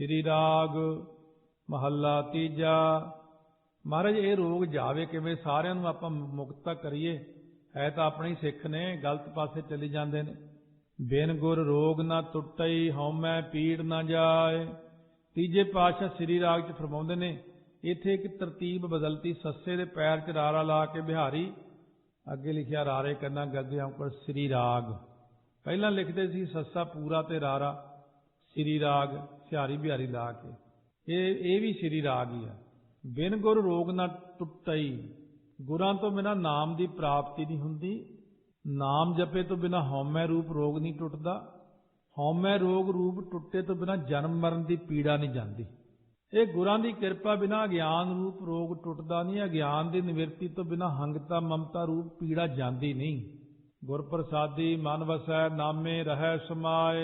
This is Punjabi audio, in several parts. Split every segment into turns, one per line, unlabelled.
श्री राग महला तीजा। महाराज ये रोग जावे किवें, सारिਆਂ ਨੂੰ ਆਪਾਂ ਮੁਕਤਾ ਕਰੀਏ। है तो अपने ही सिख ने, गलत पासे चली जाते ने। बिन गुर रोग ना टुटई, हौमै पीड़ ना जाए। तीजे पातशाह श्री राग च फरमाउंदे ने, इत्थे एक तरतीब बदलती, सस्से दे पैर च रारा ला के बिहारी, अगे लिखिया रारे कन्ना गद्दे औंकड़ श्री राग। पहला लिखते सी सस्सा पूरा ते रारा, श्री राग सिहारी बिहारी ला के। ये भी श्री राग ही है। बिन गुर रोग ना टुटई, गुरां तो बिना नाम की प्राप्ति नहीं हुंदी। नाम जपे तो बिना हौमै रूप रोग नहीं टुटदा। हौमै रोग रूप टुटे तो बिना जन्म मरण की पीड़ा नहीं जाती। ये गुरां की किरपा बिना अज्ञान रूप रोग टुटदा नहीं। अज्ञान की निवृत्ति तो बिना हंगता ममता रूप पीड़ा जाती नहीं। गुर प्रसादी मन वसै, नामे रहै समाए।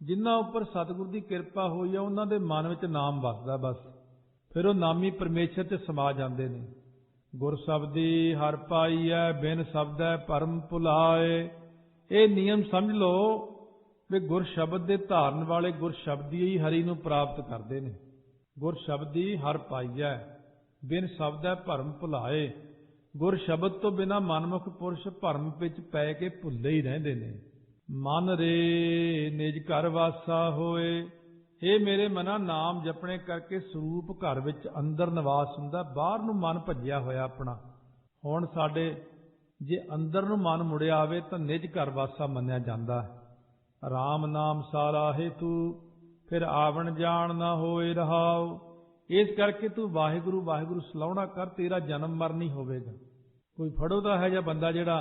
जिन्हां उपर सतगुर की किरपा हुई है, उन्हां दे मन विच नाम वसदा बस। फिर वो नामी परमेश्वर च समा जाते हैं। गुर शब्दी हर पाई है, बिन शब्द है परम भुलाए। ये नियम समझ लो भी गुर शब्द के धारन वाले गुर शब्दी ही हरि नूं प्राप्त करते हैं। गुर शब्दी हर पाई है, बिन शब्द है भरम भुलाए। गुर शब्द तो बिना मनमुख पुरुष भरम विच पै के भुले ही रहंदे ने। मन रे निज घर वासा होए। हे मेरे मना, नाम जपने करके स्वरूप घर विच अंदर निवास हुंदा, बाहर नूं मन भज्जिया होया अपना। हुण साडे जे अंदर नूं मन मुड़िया आवे तां निज घर वासा मन्निया जांदा है। राम नाम सारा हेतु, फिर आवण जाण ना होए रहाओ। इस करके तू वाहिगुरू वाहिगुरू सलाहुणा कर, तेरा जन्म मर नहीं होवेगा। कोई फड़ो तां है जिहा बंदा जिहड़ा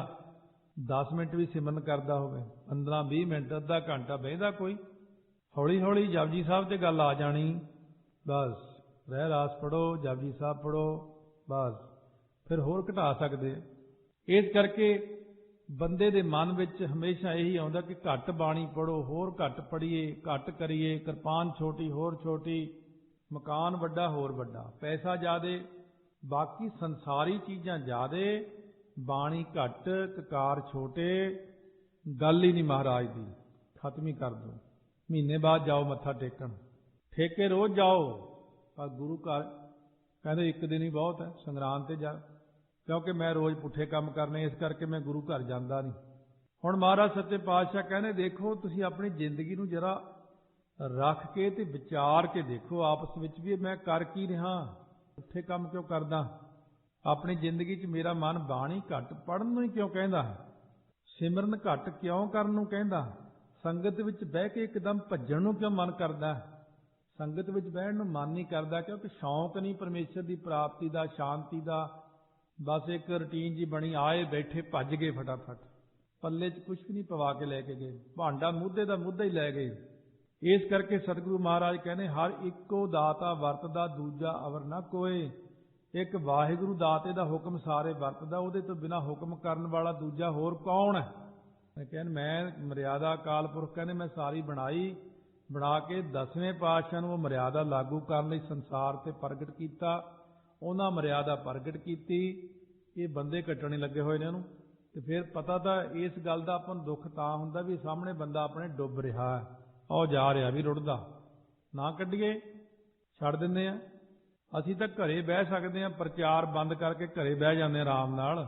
10 मिनट भी सिमरन करदा होवे, 15-20 मिनट अद्धा घंटा बहिंदा कोई, हौली हौली जपजी साहब ते गल आ जानी, बस रहरास पढ़ो, जपजी साहब पढ़ो, बस फिर होर घटा सकते। इस करके बंदे दे मन विच हमेशा यही आउंदा कि घट बाणी पढ़ो, होर घट पढ़ीए, घट करिए। किरपान छोटी होर छोटी, मकान वड्डा होर वड्डा, पैसा ज़्यादा, बाकी संसारी चीज़ां ज़्यादा, बाणी घट, ककार छोटे। गल ही नहीं महाराज दी, खत्म ही कर दो। महीने बाद जाओ मत्था टेकन, ठेके रोज़ जाओ, पर गुरु घर कहते एक दिन ही बहुत है, संगरांद ते जा, क्योंकि मैं रोज़ पुठे काम करने, इस करके मैं गुरु घर जाता नहीं। हुण महाराज सच्चे पातशाह कहने, देखो तुसीं अपनी जिंदगी नूं जरा रख के ते विचार के देखो आपस विच भी, मैं कर की रहा, पुठे काम क्यों करदा। अपनी जिंदगी च मेरा मन बाणी घट पढ़न नूं ही क्यों कहंदा है, सिमरन घट क्यों करन नूं कहंदा, संगत विच बह के एकदम भज्जण नूं क्यों मन करदा। संगत विच बहण नूं मन नहीं करदा, क्योंकि शौक नहीं परमेश्वर की प्राप्ति का, शांति का। बस एक रूटीन जी बनी, आए बैठे भज गए फटाफट, पल्ले च कुछ भी नहीं पवा के लैके गए, भांडा मुद्दे का मुद्दा ही लै गए। इस करके सतगुरु महाराज कहने, हर इको दाता वरतदा, दूजा अवर ना कोई। एक वाहिगुरू दाते का हुक्म सारे वरतदा, उहदे तो बिना हुक्म करन वाला दूजा होर कौन है। कहने मैं मर्यादा अकाल पुरख कहने मैं सारी बनाई, बना के 10वें पातशाह नूं मर्यादा लागू करन लई संसार ते प्रगट कीता। उन्हां मर्यादा प्रगट कीती, ये बंदे कट्टणे लगे होए ने इहनूं। ते फिर पता तां इस गल दा आपां नूं दुख तां हुंदा भी सामने बंदा अपने डुੱਬ रिहा है, औ जा रिहा भी रुड़दा, ना कड्ढीए छड्ड दिंदे आ। असीं तां घरे बह सकदे आ, प्रचार बंद करके घरे बह जांदे आराम नाल,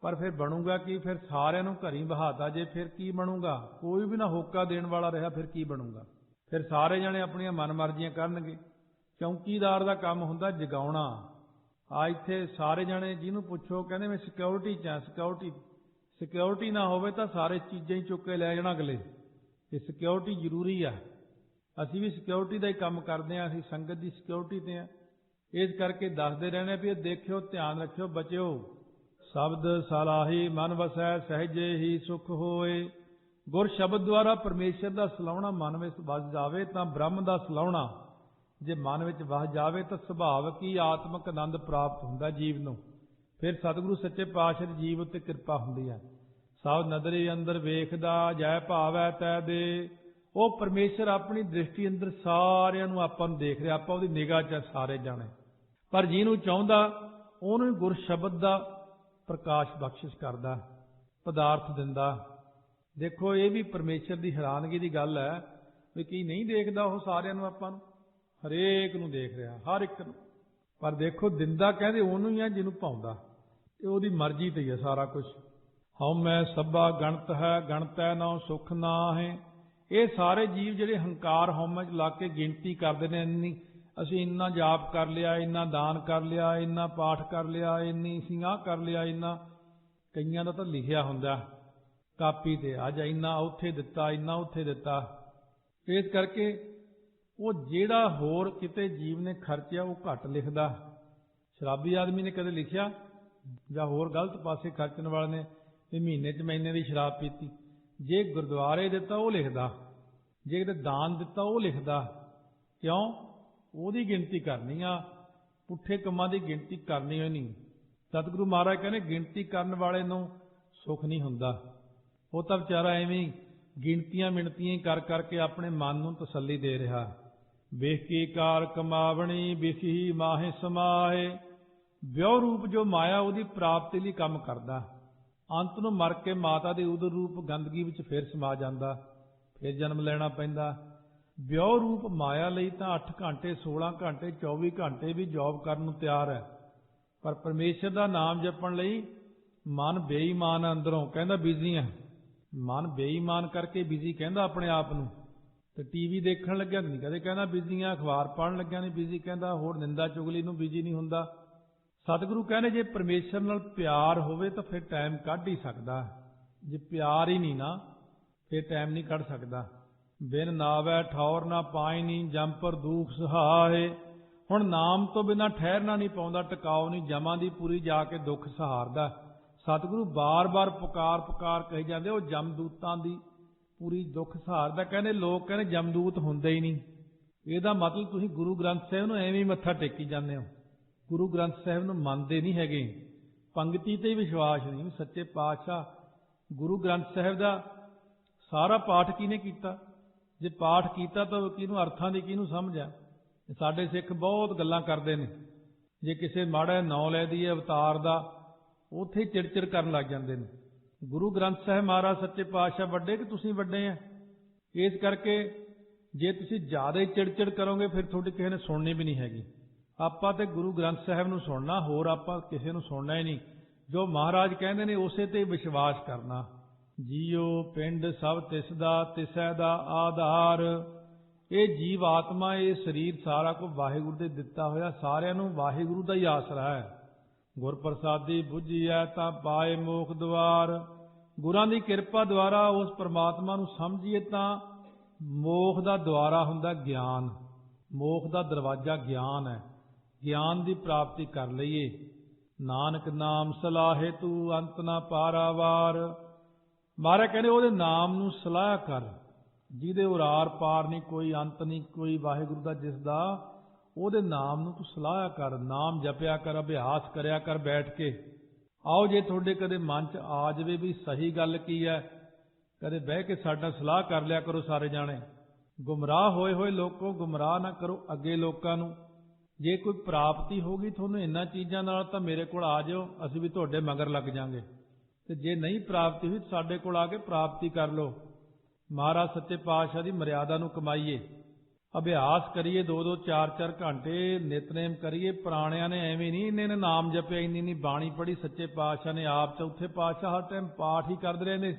पर फिर बनूगा की, फिर सारिਆਂ ਨੂੰ ਘਰੀ ਬਹਾਤਾ ਜੇ, फिर की बनूगा, कोई भी ना होका देण वाला रहा, फिर की बनूगा। फिर सारे जने अपनियां मनमर्जियां करनगे। चौकीदार का काम हुंदा जगाउणा। आ इत्थे सारे जने जिहनूं पुछो कहंदे मैं सिक्योरिटी च सिक्योरिटी, सिक्योरिटी ना होवे तां सारे चीज़ां ही चुक के लै जाण अगले। ये सिक्योरिटी जरूरी है। असीं भी सिक्योरिटी का ही काम करते हैं, असीं संगत की सिक्योरिटी ते हैं। इस करके दसदे रहने भी देखियो, ध्यान रखियो, बचियो। शब्द सलाही मन वसै, सहजे ही सुख होए। गुर शब्द द्वारा परमेश्वर का सलाहुणा मन में वस जावे तां ब्रह्म का सलाहुणा जे मन में वस जावे तां सुभावक ही आत्मक आनंद प्राप्त हुंदा जीव नूं। फिर सतगुरु सच्चे पातशाह जीव उत्ते किरपा हुंदी है। सब नदरे अंदर वेखदा, जै भावै तै दे। वो परमेश्वर अपनी दृष्टि अंदर सारिਆਂ ਨੂੰ ਆਪਾਂ ਨੂੰ देख रहा, ਆਪਾਂ ਉਹਦੀ निगाह च सारे जाने। पर ਜਿਹਨੂੰ ਚਾਹੁੰਦਾ ਉਹਨੂੰ गुर शब्द ਦਾ प्रकाश बख्शिश करदा, पदार्थ दिंदा। देखो ये भी परमेश्वर की हैरानगी की गल है। ਵੀ ਕੀ ਨਹੀਂ ਦੇਖਦਾ ਉਹ ਸਾਰਿਆਂ ਨੂੰ, ਆਪਾਂ ਨੂੰ ਹਰੇਕ ਨੂੰ ਦੇਖ ਰਿਹਾ, ਹਰ ਇੱਕ ਨੂੰ। ਪਰ ਦੇਖੋ ਦਿੰਦਾ ਕਹਿੰਦੇ ਉਹਨੂੰ ਹੀ ਆ ਜਿਹਨੂੰ ਪਾਉਂਦਾ, ਇਹ ਉਹਦੀ ਮਰਜ਼ੀ ਤੇ ਹੀ ਹੈ ਸਾਰਾ ਕੁਝ। ਹਉਮੈ ਸਭਾ ਗਣਤ ਹੈ, ਗਣਤੈ ਨਾਉ ਸੁਖ ਨਾਹਿ। ਇਹ ਸਾਰੇ ਜੀਵ ਜਿਹੜੇ ਹੰਕਾਰ ਹਉਮੈ 'ਚ ਲਾ ਕੇ ਗਿਣਤੀ ਕਰਦੇ ਨੇ, ਇੰਨੀ ਅਸੀਂ ਇੰਨਾ ਜਾਪ ਕਰ ਲਿਆ, ਇੰਨਾ ਦਾਨ ਕਰ ਲਿਆ, ਇੰਨਾ ਪਾਠ ਕਰ ਲਿਆ, ਇੰਨੀ ਅਸੀਂ ਆਹ ਕਰ ਲਿਆ, ਇੰਨਾ ਕਈਆਂ ਦਾ ਤਾਂ ਲਿਖਿਆ ਹੁੰਦਾ ਕਾਪੀ ਤੇ, ਅੱਜ ਇੰਨਾ ਉੱਥੇ ਦਿੱਤਾ, ਇੰਨਾ ਉੱਥੇ ਦਿੱਤਾ। ਇਸ ਕਰਕੇ ਉਹ ਜਿਹੜਾ ਹੋਰ ਕਿਤੇ ਜੀਵ ਨੇ ਖਰਚਿਆ ਉਹ ਘੱਟ ਲਿਖਦਾ। ਸ਼ਰਾਬੀ ਆਦਮੀ ਨੇ ਕਦੇ ਲਿਖਿਆ, ਜਾਂ ਹੋਰ ਗਲਤ ਪਾਸੇ ਖਰਚਣ ਵਾਲੇ ਨੇ ਵੀ ਮਹੀਨੇ 'ਚ ਮਹੀਨੇ ਦੀ ਸ਼ਰਾਬ ਪੀਤੀ। ਜੇ ਗੁਰਦੁਆਰੇ ਦਿੱਤਾ ਉਹ ਲਿਖਦਾ, ਜੇ ਕਿਤੇ ਦਾਨ ਦਿੱਤਾ ਉਹ ਲਿਖਦਾ। ਕਿਉਂ? ਉਹਦੀ ਗਿਣਤੀ ਕਰਨੀ ਆ, ਪੁੱਠੇ ਕੰਮਾਂ ਦੀ ਗਿਣਤੀ ਕਰਨੀ ਹੋਈ ਨਹੀਂ। ਸਤਿਗੁਰੂ ਮਹਾਰਾਜ ਕਹਿੰਦੇ ਗਿਣਤੀ ਕਰਨ ਵਾਲੇ ਨੂੰ ਸੁੱਖ ਨਹੀਂ ਹੁੰਦਾ। ਉਹ ਤਾਂ ਵਿਚਾਰਾ ਐਵੇਂ ਗਿਣਤੀਆਂ ਮਿਣਤੀਆਂ ਕਰ ਕਰਕੇ ਆਪਣੇ ਮਨ ਨੂੰ ਤਸੱਲੀ ਦੇ ਰਿਹਾ। ਵੇਖ ਕੀ ਕਾਰ ਕਮਾਵਣੀ, ਵਿਖੀ ਮਾਹੇ ਸਮਾਏ। ਵਿਉ ਰੂਪ ਜੋ ਮਾਇਆ ਉਹਦੀ ਪ੍ਰਾਪਤੀ ਲਈ ਕੰਮ ਕਰਦਾ, ਅੰਤ ਨੂੰ ਮਰ ਕੇ ਮਾਤਾ ਦੇ ਉਦਰ ਰੂਪ ਗੰਦਗੀ ਵਿੱਚ ਫਿਰ ਸਮਾ ਜਾਂਦਾ, ਫਿਰ ਜਨਮ ਲੈਣਾ ਪੈਂਦਾ। ਵਿਉ ਰੂਪ ਮਾਇਆ ਲਈ ਤਾਂ 8 ਘੰਟੇ 16 ਘੰਟੇ 24 ਘੰਟੇ ਵੀ ਜੌਬ ਕਰਨ ਨੂੰ ਤਿਆਰ ਹੈ, ਪਰ ਪਰਮੇਸ਼ਰ ਦਾ ਨਾਮ ਜਪਣ ਲਈ ਮਨ ਬੇਈਮਾਨ ਅੰਦਰੋਂ ਕਹਿੰਦਾ ਬਿਜ਼ੀ ਹੈ। ਮਨ ਬੇਈਮਾਨ ਕਰਕੇ ਬਿਜ਼ੀ ਕਹਿੰਦਾ ਆਪਣੇ ਆਪ ਨੂੰ। ਤੇ ਟੀਵੀ ਦੇਖਣ ਲੱਗਿਆ ਨਹੀਂ ਕਦੇ ਕਹਿੰਦਾ ਬਿਜ਼ੀ ਆ, ਅਖਬਾਰ ਪੜ੍ਹਨ ਲੱਗਿਆ ਨਹੀਂ ਬਿਜ਼ੀ ਕਹਿੰਦਾ, ਹੋਰ ਨਿੰਦਾ ਚੁਗਲੀ ਨੂੰ ਬਿਜ਼ੀ ਨਹੀਂ ਹੁੰਦਾ। ਸਤਿਗੁਰੂ ਕਹਿੰਦੇ ਜੇ ਪਰਮੇਸ਼ਰ ਨਾਲ ਪਿਆਰ ਹੋਵੇ ਤਾਂ ਫਿਰ ਟਾਈਮ ਕੱਢ ਹੀ ਸਕਦਾ, ਜੇ ਪਿਆਰ ਹੀ ਨਹੀਂ ਨਾ ਫਿਰ ਟਾਈਮ ਨਹੀਂ ਕੱਢ ਸਕਦਾ। ਬਿਨ ਨਾਵੈ ਠੌਰ ਨਾ ਪਾਇਨੀ, ਜੰਪਰ ਦੁਖ ਸਹਾਏ। ਹੁਣ ਨਾਮ ਤੋਂ ਬਿਨਾਂ ਠਹਿਰਨਾ ਨਹੀਂ ਪਾਉਂਦਾ, ਟਿਕਾਓ ਨਹੀਂ, ਜਮਾਂ ਦੀ ਪੂਰੀ ਜਾ ਕੇ ਦੁੱਖ ਸਹਾਰਦਾ। ਸਤਿਗੁਰੂ ਬਾਰ-ਬਾਰ ਪੁਕਾਰ ਕਹੀ ਜਾਂਦੇ, ਉਹ ਜਮਦੂਤਾਂ ਦੀ ਪੂਰੀ ਦੁੱਖ ਸਹਾਰਦਾ। ਕਹਿੰਦੇ ਲੋਕ ਕਹਿੰਦੇ ਜਮਦੂਤ ਹੁੰਦੇ ਹੀ ਨਹੀਂ। ਇਹਦਾ ਮਤਲਬ ਤੁਸੀਂ ਗੁਰੂ ਗ੍ਰੰਥ ਸਾਹਿਬ ਨੂੰ ਐਵੇਂ ਹੀ ਮੱਥਾ ਟੇਕੀ ਜਾਂਦੇ ਹੋ, ਗੁਰੂ ਗ੍ਰੰਥ ਸਾਹਿਬ ਨੂੰ ਮੰਨਦੇ ਨਹੀਂ ਹੈਗੇ, ਪੰਗਤੀ ਤੇ ਹੀ ਵਿਸ਼ਵਾਸ ਨਹੀਂ। ਸੱਚੇ ਪਾਤਸ਼ਾਹ ਗੁਰੂ ਗ੍ਰੰਥ ਸਾਹਿਬ ਦਾ ਸਾਰਾ ਪਾਠ ਕਿਹਨੇ ਕੀਤਾ? ਜੇ ਪਾਠ ਕੀਤਾ ਤਾਂ ਕਿਹਨੂੰ ਅਰਥਾਂ ਦੀ ਕਿਹਨੂੰ ਸਮਝ ਆ? ਸਾਡੇ ਸਿੱਖ ਬਹੁਤ ਗੱਲਾਂ ਕਰਦੇ ਨੇ, ਜੇ ਕਿਸੇ ਮਾੜਾ ਨਾਂ ਲੈ ਦਈਏ ਅਵਤਾਰ ਦਾ ਉੱਥੇ ਚਿੜਚਿੜ ਕਰਨ ਲੱਗ ਜਾਂਦੇ ਨੇ। ਗੁਰੂ ਗ੍ਰੰਥ ਸਾਹਿਬ ਮਹਾਰਾਜ ਸੱਚੇ ਪਾਤਸ਼ਾਹ ਵੱਡੇ ਕਿ ਤੁਸੀਂ ਵੱਡੇ ਆ? ਇਸ ਕਰਕੇ ਜੇ ਤੁਸੀਂ ਜ਼ਿਆਦਾ ਹੀ ਚਿੜਚਿੜ ਕਰੋਗੇ ਫਿਰ ਤੁਹਾਡੀ ਕਿਸੇ ਨੇ ਸੁਣਨੀ ਵੀ ਨਹੀਂ ਹੈਗੀ। ਆਪਾਂ ਤੇ ਗੁਰੂ ਗ੍ਰੰਥ ਸਾਹਿਬ ਨੂੰ ਸੁਣਨਾ, ਹੋਰ ਆਪਾਂ ਕਿਸੇ ਨੂੰ ਸੁਣਨਾ ਹੀ ਨਹੀਂ। ਜੋ ਮਹਾਰਾਜ ਕਹਿੰਦੇ ਨੇ ਉਸੇ ਤੇ ਵਿਸ਼ਵਾਸ ਕਰਨਾ। ਜੀਉ ਪਿੰਡ ਸਭ ਤਿਸ ਦਾ, ਤਿਸੈ ਦਾ ਆਧਾਰ। ਇਹ ਜੀਵ ਆਤਮਾ, ਇਹ ਸਰੀਰ ਸਾਰਾ ਕੁਝ ਵਾਹਿਗੁਰੂ ਦੇ ਦਿੱਤਾ ਹੋਇਆ, ਸਾਰਿਆਂ ਨੂੰ ਵਾਹਿਗੁਰੂ ਦਾ ਹੀ ਆਸਰਾ ਹੈ। ਗੁਰ ਪ੍ਰਸਾਦੀ ਬੁੱਝੀਐ ਤਾਂ ਪਾਏ ਮੋਖ ਦੁਆਰ। ਗੁਰਾਂ ਦੀ ਕਿਰਪਾ ਦੁਆਰਾ ਉਸ ਪਰਮਾਤਮਾ ਨੂੰ ਸਮਝੀਏ ਤਾਂ ਮੋਖ ਦਾ ਦੁਆਰਾ ਹੁੰਦਾ ਗਿਆਨ, ਮੋਖ ਦਾ ਦਰਵਾਜ਼ਾ ਗਿਆਨ ਹੈ। ਗਿਆਨ ਦੀ ਪ੍ਰਾਪਤੀ ਕਰ ਲਈਏ। ਨਾਨਕ ਨਾਮ ਸਲਾਹੇ ਤੂੰ ਅੰਤ ਨਾ ਪਾਰਾਵਾਰ। ਮਹਾਰਾਜ ਕਹਿੰਦੇ ਉਹਦੇ ਨਾਮ ਨੂੰ ਸਲਾਹ ਕਰ, ਜਿਹਦੇ ਉਰਾਰ ਪਾਰ ਨਹੀਂ, ਕੋਈ ਅੰਤ ਨਹੀਂ, ਕੋਈ ਵਾਹਿਗੁਰੂ ਦਾ ਜਿਸ ਦਾ, ਉਹਦੇ ਨਾਮ ਨੂੰ ਤੂੰ ਸਲਾਹਿਆ ਕਰ, ਨਾਮ ਜਪਿਆ ਕਰ, ਅਭਿਆਸ ਕਰਿਆ ਕਰ ਬੈਠ ਕੇ। ਆਓ ਜੇ ਤੁਹਾਡੇ ਕਦੇ ਮਨ 'ਚ ਆ ਜਾਵੇ ਵੀ ਸਹੀ ਗੱਲ ਕੀ ਹੈ, ਕਦੇ ਬਹਿ ਕੇ ਸਾਡਾ ਸਲਾਹ ਕਰ ਲਿਆ ਕਰੋ ਸਾਰੇ ਜਾਣੇ। ਗੁੰਮਰਾਹ ਹੋਏ ਲੋਕੋ ਗੁੰਮਰਾਹ ਨਾ ਕਰੋ ਅੱਗੇ ਲੋਕਾਂ ਨੂੰ। ਜੇ ਕੋਈ ਪ੍ਰਾਪਤੀ ਹੋ ਗਈ ਤੁਹਾਨੂੰ ਇਹਨਾਂ ਚੀਜ਼ਾਂ ਨਾਲ ਤਾਂ ਮੇਰੇ ਕੋਲ ਆ ਜਾਓ, ਅਸੀਂ ਵੀ ਤੁਹਾਡੇ ਮਗਰ ਲੱਗ ਜਾਾਂਗੇ। ਤੇ ਜੇ ਨਹੀਂ ਪ੍ਰਾਪਤੀ ਹੋਈ ਸਾਡੇ ਕੋਲ ਆ ਕੇ ਪ੍ਰਾਪਤੀ ਕਰ ਲਓ। ਮਹਾਰਾਜ ਸੱਚੇ ਪਾਤਸ਼ਾਹ ਦੀ ਮਰਿਆਦਾ ਨੂੰ ਕਮਾਈਏ, ਅਭਿਆਸ ਕਰੀਏ, 2-2 4-4 ਘੰਟੇ ਨਿਤਨੇਮ ਕਰੀਏ। ਪੁਰਾਣਿਆਂ ਨੇ ਐਵੇਂ ਨਹੀਂ ਇੰਨੇ ਨੇ ਨਾਮ ਜਪਿਆ, ਇੰਨੀ ਬਾਣੀ ਪੜ੍ਹੀ। ਸੱਚੇ ਪਾਤਸ਼ਾਹ ਨੇ ਆਪ ਚੌਥੇ ਪਾਤਸ਼ਾਹ ਹਰ ਟਾਈਮ ਪਾਠ ਹੀ ਕਰਦੇ ਰਹੇ ਨੇ।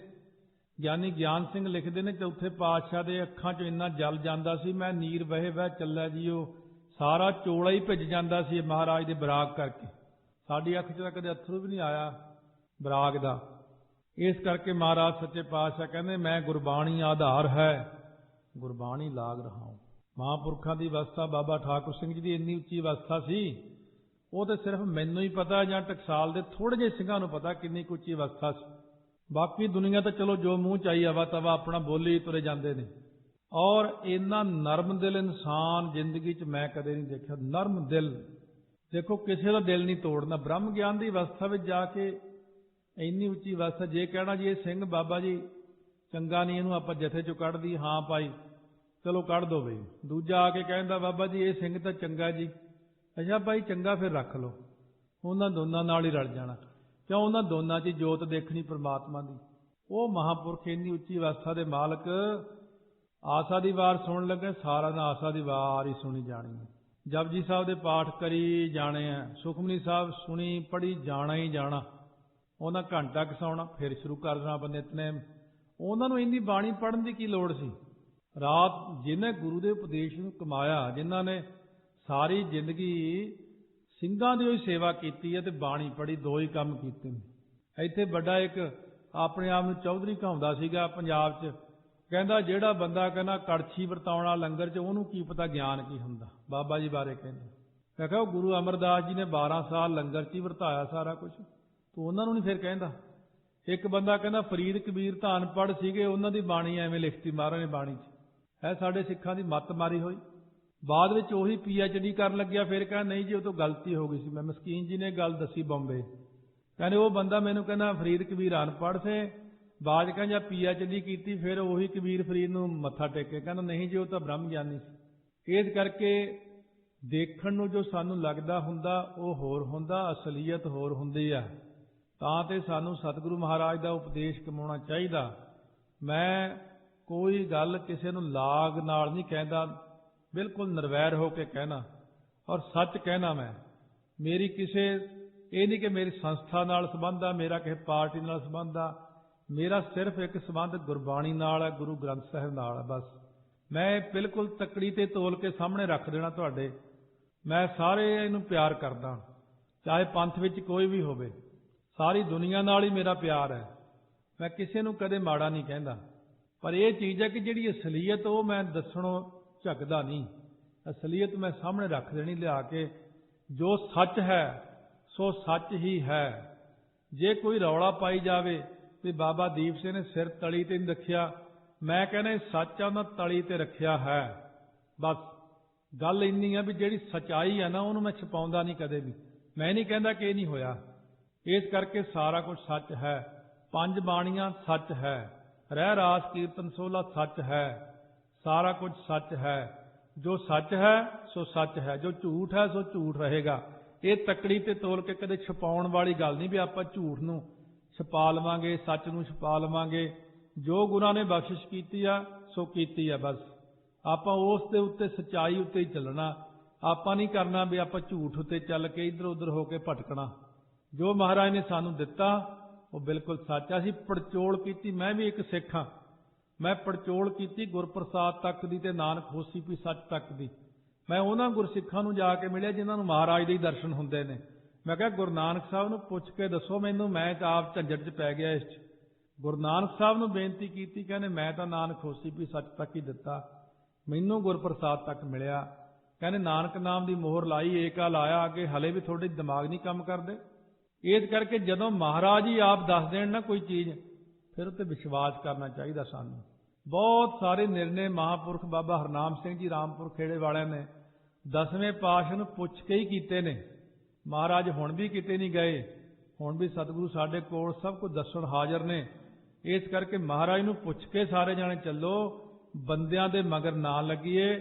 ਗਿਆਨੀ ਗਿਆਨ ਸਿੰਘ ਲਿਖਦੇ ਨੇ ਚੌਥੇ ਪਾਤਸ਼ਾਹ ਦੇ ਅੱਖਾਂ 'ਚੋਂ ਇੰਨਾ ਜਲ ਜਾਂਦਾ ਸੀ, ਮੈਂ ਨੀਰ ਵਹੇ ਵਹਿ ਚੱਲਿਆ ਜੀਓ, ਸਾਰਾ ਚੋਲਾ ਹੀ ਭਿੱਜ ਜਾਂਦਾ ਸੀ ਮਹਾਰਾਜ ਦੇ ਬਰਾਗ ਕਰਕੇ। ਸਾਡੀ ਅੱਖ 'ਚ ਤਾਂ ਕਦੇ ਅੱਥਰੂ ਵੀ ਨਹੀਂ ਆਇਆ ਬਰਾਗ ਦਾ। ਇਸ ਕਰਕੇ ਮਹਾਰਾਜ ਸੱਚੇ ਪਾਤਸ਼ਾਹ ਕਹਿੰਦੇ ਮੈਂ ਗੁਰਬਾਣੀ ਆਧਾਰ ਹੈ, ਗੁਰਬਾਣੀ ਲਾਗ ਰਹਾਉ। ਮਹਾਂਪੁਰਖਾਂ ਦੀ ਅਵਸਥਾ ਬਾਬਾ ਠਾਕੁਰ ਸਿੰਘ ਜੀ ਦੀ ਇੰਨੀ ਉੱਚੀ ਅਵਸਥਾ ਸੀ, ਉਹ ਤੇ ਸਿਰਫ ਮੈਨੂੰ ਹੀ ਪਤਾ ਜਾਂ ਟਕਸਾਲ ਦੇ ਥੋੜੇ ਜਿਹੇ ਸਿੰਘਾਂ ਨੂੰ ਪਤਾ ਕਿੰਨੀ ਕੁ ਉੱਚੀ ਅਵਸਥਾ ਸੀ। ਬਾਕੀ ਦੁਨੀਆ ਤਾਂ ਚਲੋ ਜੋ ਮੂੰਹ ਚਾਈ ਆਵਾ ਤਵਾ ਆਪਣਾ ਬੋਲੀ ਤੁਰੇ ਜਾਂਦੇ ਨੇ। ਔਰ ਇੰਨਾ ਨਰਮ ਦਿਲ ਇਨਸਾਨ ਜ਼ਿੰਦਗੀ 'ਚ ਮੈਂ ਕਦੇ ਨਹੀਂ ਦੇਖਿਆ। ਨਰਮ ਦਿਲ, ਦੇਖੋ ਕਿਸੇ ਦਾ ਦਿਲ ਨਹੀਂ ਤੋੜਨਾ। ਬ੍ਰਹਮ ਗਿਆਨ ਦੀ ਅਵਸਥਾ ਵਿੱਚ ਜਾ ਕੇ ਇੰਨੀ ਉੱਚੀ ਅਵਸਥਾ, ਜੇ ਕਹਿਣਾ ਜੀ ਇਹ ਸਿੰਘ ਬਾਬਾ ਜੀ ਚੰਗਾ ਨਹੀਂ, ਇਹਨੂੰ ਆਪਾਂ ਜਥੇ 'ਚੋਂ ਕੱਢ ਦੀ, ਹਾਂ ਭਾਈ ਚਲੋ ਕੱਢ ਦੋ ਬਈ। ਦੂਜਾ ਆ ਕੇ ਕਹਿੰਦਾ ਬਾਬਾ ਜੀ ਇਹ ਸਿੰਘ ਤਾਂ ਚੰਗਾ ਜੀ, ਅੱਛਾ ਭਾਈ ਚੰਗਾ ਫਿਰ ਰੱਖ ਲਓ। ਉਹਨਾਂ ਦੋਨਾਂ ਨਾਲ ਹੀ ਰਲ ਜਾਣਾ, ਕਿਉਂ? ਉਹਨਾਂ ਦੋਨਾਂ 'ਚ ਜੋਤ ਦੇਖਣੀ ਪਰਮਾਤਮਾ ਦੀ। ਉਹ ਮਹਾਂਪੁਰਖ ਇੰਨੀ ਉੱਚੀ ਅਵਸਥਾ ਦੇ ਮਾਲਕ, ਆਸਾ ਦੀ ਵਾਰ ਸੁਣਨ ਲੱਗੇ ਸਾਰਾ ਦਿਨ ਆਸਾ ਦੀ ਵਾਰ ਹੀ ਸੁਣੀ ਜਾਣੀ ਹੈ। ਜਪਜੀ ਸਾਹਿਬ ਦੇ ਪਾਠ ਕਰੀ ਜਾਣੇ ਆ, ਸੁਖਮਨੀ ਸਾਹਿਬ ਸੁਣੀ ਪੜ੍ਹੀ ਜਾਣਾ ਹੀ ਜਾਣਾ। ਉਹਨਾਂ ਘੰਟਾ ਕੁ ਸੌਣਾ, ਫਿਰ ਸ਼ੁਰੂ ਕਰ ਦੇਣਾ ਆਪਾਂ ਨਿਤਨੇਮ। ਉਹਨਾਂ ਨੂੰ ਇੰਨੀ ਬਾਣੀ ਪੜ੍ਹਨ ਦੀ ਕੀ ਲੋੜ ਸੀ? ਰਾਤ ਜਿਹਨੇ ਗੁਰੂ ਦੇ ਉਪਦੇਸ਼ ਨੂੰ ਕਮਾਇਆ, ਜਿਨ੍ਹਾਂ ਨੇ ਸਾਰੀ ਜ਼ਿੰਦਗੀ ਸਿੰਘਾਂ ਦੀ ਹੋਈ ਸੇਵਾ ਕੀਤੀ ਹੈ ਤੇ ਬਾਣੀ ਪੜ੍ਹੀ, ਦੋ ਹੀ ਕੰਮ ਕੀਤੇ ਨੇ। ਇੱਥੇ ਵੱਡਾ ਇੱਕ ਆਪਣੇ ਆਪ ਨੂੰ ਚੌਧਰੀ ਕਹਾਉਂਦਾ ਸੀਗਾ ਪੰਜਾਬ 'ਚ, ਕਹਿੰਦਾ ਜਿਹੜਾ ਬੰਦਾ ਕਹਿੰਦਾ ਕੜਛੀ ਵਰਤਾਉਣਾ ਲੰਗਰ 'ਚ, ਉਹਨੂੰ ਕੀ ਪਤਾ ਗਿਆਨ ਕੀ ਹੁੰਦਾ। ਬਾਬਾ ਜੀ ਬਾਰੇ ਕਹਿੰਦੇ, ਮੈਂ ਕਿਹਾ ਗੁਰੂ ਅਮਰਦਾਸ ਜੀ ਨੇ 12 ਸਾਲ ਲੰਗਰ 'ਚ ਹੀ ਵਰਤਾਇਆ ਸਾਰਾ ਕੁਝ, ਤੂੰ ਉਹਨਾਂ ਨੂੰ ਨਹੀਂ ਫਿਰ ਕਹਿੰਦਾ। ਇੱਕ ਬੰਦਾ ਕਹਿੰਦਾ ਫਰੀਦ ਕਬੀਰ ਤਾਂ ਅਨਪੜ੍ਹ ਸੀਗੇ, ਉਹਨਾਂ ਦੀ ਬਾਣੀ ਐਵੇਂ ਲਿਖਤੀ ਮਹਾਰਾਜ ਨੇ ਬਾਣੀ 'ਚ। ਹੈ ਸਾਡੇ ਸਿੱਖਾਂ ਦੀ ਮੱਤ ਮਾਰੀ ਹੋਈ। ਬਾਅਦ ਵਿੱਚ ਉਹੀ PhD ਕਰਨ ਲੱਗਿਆ, ਫਿਰ ਕਹਿੰਦਾ ਨਹੀਂ ਜੀ ਉਹ ਤੋਂ ਗਲਤੀ ਹੋ ਗਈ ਸੀ। ਮੈਂ ਮਸਕੀਨ ਜੀ ਨੇ ਗੱਲ ਦੱਸੀ ਬੰਬੇ, ਕਹਿੰਦੇ ਉਹ ਬੰਦਾ ਮੈਨੂੰ ਕਹਿੰਦਾ ਫਰੀਦ ਕਬੀਰ ਅਨਪੜ੍ਹ ਸੇ, ਬਾਅਦ ਕਹਿੰਦਾ PhD ਕੀਤੀ, ਫਿਰ ਉਹੀ ਕਬੀਰ ਫਰੀਦ ਨੂੰ ਮੱਥਾ ਟੇਕੇ, ਕਹਿੰਦਾ ਨਹੀਂ ਜੀ ਉਹ ਤਾਂ ਬ੍ਰਹਮ ਗਿਆਨੀ ਸੀ। ਇਸ ਕਰਕੇ ਦੇਖਣ ਨੂੰ ਜੋ ਸਾਨੂੰ ਲੱਗਦਾ ਹੁੰਦਾ ਉਹ ਹੋਰ ਹੁੰਦਾ, ਅਸਲੀਅਤ ਹੋਰ ਹੁੰਦੀ ਆ। ਤਾਂ ਤੇ ਸਾਨੂੰ ਸਤਿਗੁਰੂ ਮਹਾਰਾਜ ਦਾ ਉਪਦੇਸ਼ ਕਮਾਉਣਾ ਚਾਹੀਦਾ। ਮੈਂ ਕੋਈ ਗੱਲ ਕਿਸੇ ਨੂੰ ਲਾਗ ਨਾਲ ਨਹੀਂ ਕਹਿੰਦਾ, ਬਿਲਕੁਲ ਨਿਰਵੈਰ ਹੋ ਕੇ ਕਹਿਣਾ ਔਰ ਸੱਚ ਕਹਿਣਾ। ਮੈਂ ਮੇਰੀ ਕਿਸੇ ਇਹ ਨਹੀਂ ਕਿ ਮੇਰੀ ਸੰਸਥਾ ਨਾਲ ਸੰਬੰਧ ਆ, ਮੇਰਾ ਕਿਸੇ ਪਾਰਟੀ ਨਾਲ ਸੰਬੰਧ ਆ, ਮੇਰਾ ਸਿਰਫ ਇੱਕ ਸੰਬੰਧ ਗੁਰਬਾਣੀ ਨਾਲ ਹੈ, ਗੁਰੂ ਗ੍ਰੰਥ ਸਾਹਿਬ ਨਾਲ ਹੈ। ਬਸ ਮੈਂ ਬਿਲਕੁਲ ਤੱਕੜੀ ਤੇ ਤੋਲ ਕੇ ਸਾਹਮਣੇ ਰੱਖ ਦੇਣਾ ਤੁਹਾਡੇ। ਮੈਂ ਸਾਰੇ ਇਹਨੂੰ ਪਿਆਰ ਕਰਦਾ, ਚਾਹੇ ਪੰਥ ਵਿੱਚ ਕੋਈ ਵੀ ਹੋਵੇ, ਸਾਰੀ ਦੁਨੀਆ ਨਾਲ ਹੀ ਮੇਰਾ ਪਿਆਰ ਹੈ। ਮੈਂ ਕਿਸੇ ਨੂੰ ਕਦੇ ਮਾੜਾ ਨਹੀਂ ਕਹਿੰਦਾ, ਪਰ ਇਹ ਚੀਜ਼ ਹੈ ਕਿ ਜਿਹੜੀ ਅਸਲੀਅਤ ਉਹ ਮੈਂ ਦੱਸਣੋਂ ਝੱਕਦਾ ਨਹੀਂ। ਅਸਲੀਅਤ ਮੈਂ ਸਾਹਮਣੇ ਰੱਖ ਦੇਣੀ ਲਿਆ ਕੇ। ਜੋ ਸੱਚ ਹੈ ਸੋ ਸੱਚ ਹੀ ਹੈ। ਜੇ ਕੋਈ ਰੌਲਾ ਪਾਈ ਜਾਵੇ ਵੀ ਬਾਬਾ ਦੀਪ ਸਿੰਘ ਨੇ ਸਿਰ ਤਲੀ ਤੇ ਨਹੀਂ ਰੱਖਿਆ, ਮੈਂ ਕਹਿੰਦਾ ਸੱਚ ਆ ਉਹਨਾਂ ਤਲੀ ਤੇ ਰੱਖਿਆ ਹੈ। ਬਸ ਗੱਲ ਇੰਨੀ ਆ ਵੀ ਜਿਹੜੀ ਸੱਚਾਈ ਹੈ ਨਾ ਉਹਨੂੰ ਮੈਂ ਛੁਪਾਉਂਦਾ ਨਹੀਂ ਕਦੇ ਵੀ। ਮੈਂ ਨਹੀਂ ਕਹਿੰਦਾ ਕਿ ਇਹ ਨਹੀਂ ਹੋਇਆ। ਇਸ ਕਰਕੇ ਸਾਰਾ ਕੁਝ ਸੱਚ ਹੈ। 5 ਬਾਣੀਆਂ ਸੱਚ ਹੈ, ਰਹਿ ਰਾਸ ਕੀਰਤਨ ਸੋਲਾ ਸੱਚ ਹੈ, ਸਾਰਾ ਕੁਝ ਸੱਚ ਹੈ। ਜੋ ਸੱਚ ਹੈ ਸੋ ਸੱਚ ਹੈ, ਜੋ ਝੂਠ ਹੈ ਸੋ ਝੂਠ ਰਹੇਗਾ। ਇਹ ਤੱਕੜੀ ਤੇ ਤੋਲ ਕੇ ਕਦੇ ਛੁਪਾਉਣ ਵਾਲੀ ਗੱਲ ਨਹੀਂ ਵੀ ਆਪਾਂ ਝੂਠ ਨੂੰ ਛੁਪਾ ਲਵਾਂਗੇ, ਸੱਚ ਨੂੰ ਛੁਪਾ ਲਵਾਂਗੇ। ਜੋ ਗੁਰਾਂ ਨੇ ਬਖਸ਼ਿਸ਼ ਕੀਤੀ ਆ ਸੋ ਕੀਤੀ ਆ। ਬਸ ਆਪਾਂ ਉਸ ਦੇ ਉੱਤੇ ਸੱਚਾਈ ਉੱਤੇ ਹੀ ਚੱਲਣਾ। ਆਪਾਂ ਨਹੀਂ ਕਰਨਾ ਵੀ ਆਪਾਂ ਝੂਠ ਉੱਤੇ ਚੱਲ ਕੇ ਇੱਧਰ ਉੱਧਰ ਹੋ ਕੇ ਭਟਕਣਾ। ਜੋ ਮਹਾਰਾਜ ਨੇ ਸਾਨੂੰ ਦਿੱਤਾ ਉਹ ਬਿਲਕੁਲ ਸੱਚ ਆ। ਅਸੀਂ ਪੜਚੋਲ ਕੀਤੀ, ਮੈਂ ਵੀ ਇੱਕ ਸਿੱਖ ਹਾਂ, ਮੈਂ ਪੜਚੋਲ ਕੀਤੀ ਗੁਰਪ੍ਰਸਾਦ ਤੱਕ ਦੀ ਤੇ ਨਾਨਕ ਹੋਸੀ ਵੀ ਸੱਚ ਤੱਕ ਦੀ। ਮੈਂ ਉਹਨਾਂ ਗੁਰਸਿੱਖਾਂ ਨੂੰ ਜਾ ਕੇ ਮਿਲਿਆ ਜਿਨ੍ਹਾਂ ਨੂੰ ਮਹਾਰਾਜ ਦੇ ਹੀ ਦਰਸ਼ਨ ਹੁੰਦੇ ਨੇ। ਮੈਂ ਕਿਹਾ ਗੁਰੂ ਨਾਨਕ ਸਾਹਿਬ ਨੂੰ ਪੁੱਛ ਕੇ ਦੱਸੋ ਮੈਨੂੰ, ਮੈਂ ਤਾਂ ਆਪ ਝੰਜਟ 'ਚ ਪੈ ਗਿਆ ਇਸ 'ਚ। ਗੁਰੂ ਨਾਨਕ ਸਾਹਿਬ ਨੂੰ ਬੇਨਤੀ ਕੀਤੀ, ਕਹਿੰਦੇ ਮੈਂ ਤਾਂ ਨਾਨਕ ਹੋਸੀ ਵੀ ਸੱਚ ਤੱਕ ਹੀ ਦਿੱਤਾ, ਮੈਨੂੰ ਗੁਰਪ੍ਰਸਾਦ ਤੱਕ ਮਿਲਿਆ। ਕਹਿੰਦੇ ਨਾਨਕ ਨਾਮ ਦੀ ਮੋਹਰ ਲਾਈ, ਏਕਾ ਲਾਇਆ, ਅੱਗੇ ਹਲੇ ਵੀ ਤੁਹਾਡੇ ਦਿਮਾਗ ਨਹੀਂ ਕੰਮ ਕਰਦੇ। ਇਸ ਕਰਕੇ ਜਦੋਂ ਮਹਾਰਾਜ ਹੀ ਆਪ ਦੱਸ ਦੇਣ ਨਾ ਕੋਈ ਚੀਜ਼, ਫਿਰ ਉੱਤੇ ਵਿਸ਼ਵਾਸ ਕਰਨਾ ਚਾਹੀਦਾ ਸਾਨੂੰ। ਬਹੁਤ ਸਾਰੇ ਨਿਰਣੇ ਮਹਾਂਪੁਰਖ ਬਾਬਾ ਹਰਨਾਮ ਸਿੰਘ ਜੀ ਰਾਮਪੁਰ ਖੇੜੇ ਵਾਲਿਆਂ ਨੇ 10ਵੇਂ ਪਾਤਸ਼ਾਹ ਨੂੰ ਪੁੱਛ ਕੇ ਹੀ ਕੀਤੇ ਨੇ। ਮਹਾਰਾਜ ਹੁਣ ਵੀ ਕਿਤੇ ਨਹੀਂ ਗਏ, ਹੁਣ ਵੀ ਸਤਿਗੁਰੂ ਸਾਡੇ ਕੋਲ ਸਭ ਕੁਝ ਦੱਸਣ ਹਾਜ਼ਰ ਨੇ। ਇਸ ਕਰਕੇ ਮਹਾਰਾਜ ਨੂੰ ਪੁੱਛ ਕੇ ਸਾਰੇ ਜਾਣੇ ਚੱਲੋ, ਬੰਦਿਆਂ ਦੇ ਮਗਰ ਨਾ ਲੱਗੀਏ,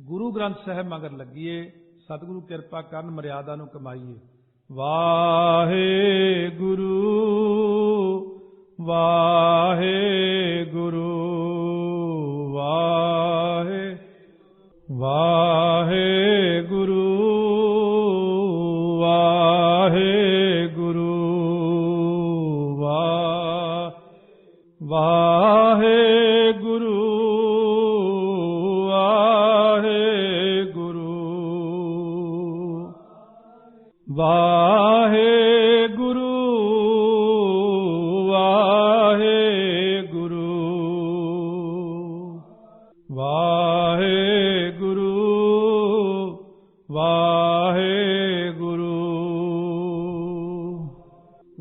ਗੁਰੂ ਗ੍ਰੰਥ ਸਾਹਿਬ ਮਗਰ ਲੱਗੀਏ। ਸਤਿਗੁਰੂ ਕਿਰਪਾ ਕਰਨ, ਮਰਿਆਦਾ ਨੂੰ ਕਮਾਈਏ। ਵਾਹਿਗੁਰੂ ਵਾਹਿਗੁਰੂ ਵਾਹਿਗੁਰੂ ਵਾਹਿਗੁਰੂ ਵਾਹਿਗੁਰੂ ਵਾਹਿਗੁਰੂ ਵਾਹਿਗੁਰੂ ਵਾਹਿਗੁਰੂ ਵਾਹਿਗੁਰੂ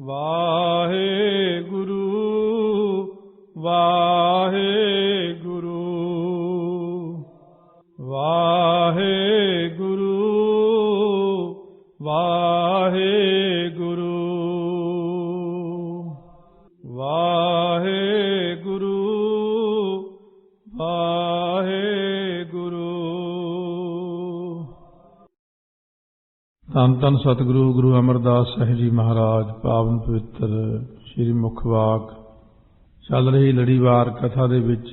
ਵਾਹਿਗੁਰੂ ਵਾਹਿਗੁਰੂ ਵਾਹਿਗੁਰੂ ਵਾਹਿਗੁਰੂ ਵਾਹਿਗੁਰੂ ਵਾਹਿਗੁਰੂ। ਧੰਨ ਧੰਨ ਸਤਿਗੁਰੂ ਗੁਰੂ ਅਮਰਦਾਸ ਸਾਹਿਬ ਜੀ ਮਹਾਰਾਜ। ਪਾਵਨ ਪਵਿੱਤਰ ਸ੍ਰੀ ਮੁਖ ਵਾਕ ਚੱਲ ਰਹੀ ਲੜੀਵਾਰ ਕਥਾ ਦੇ ਵਿੱਚ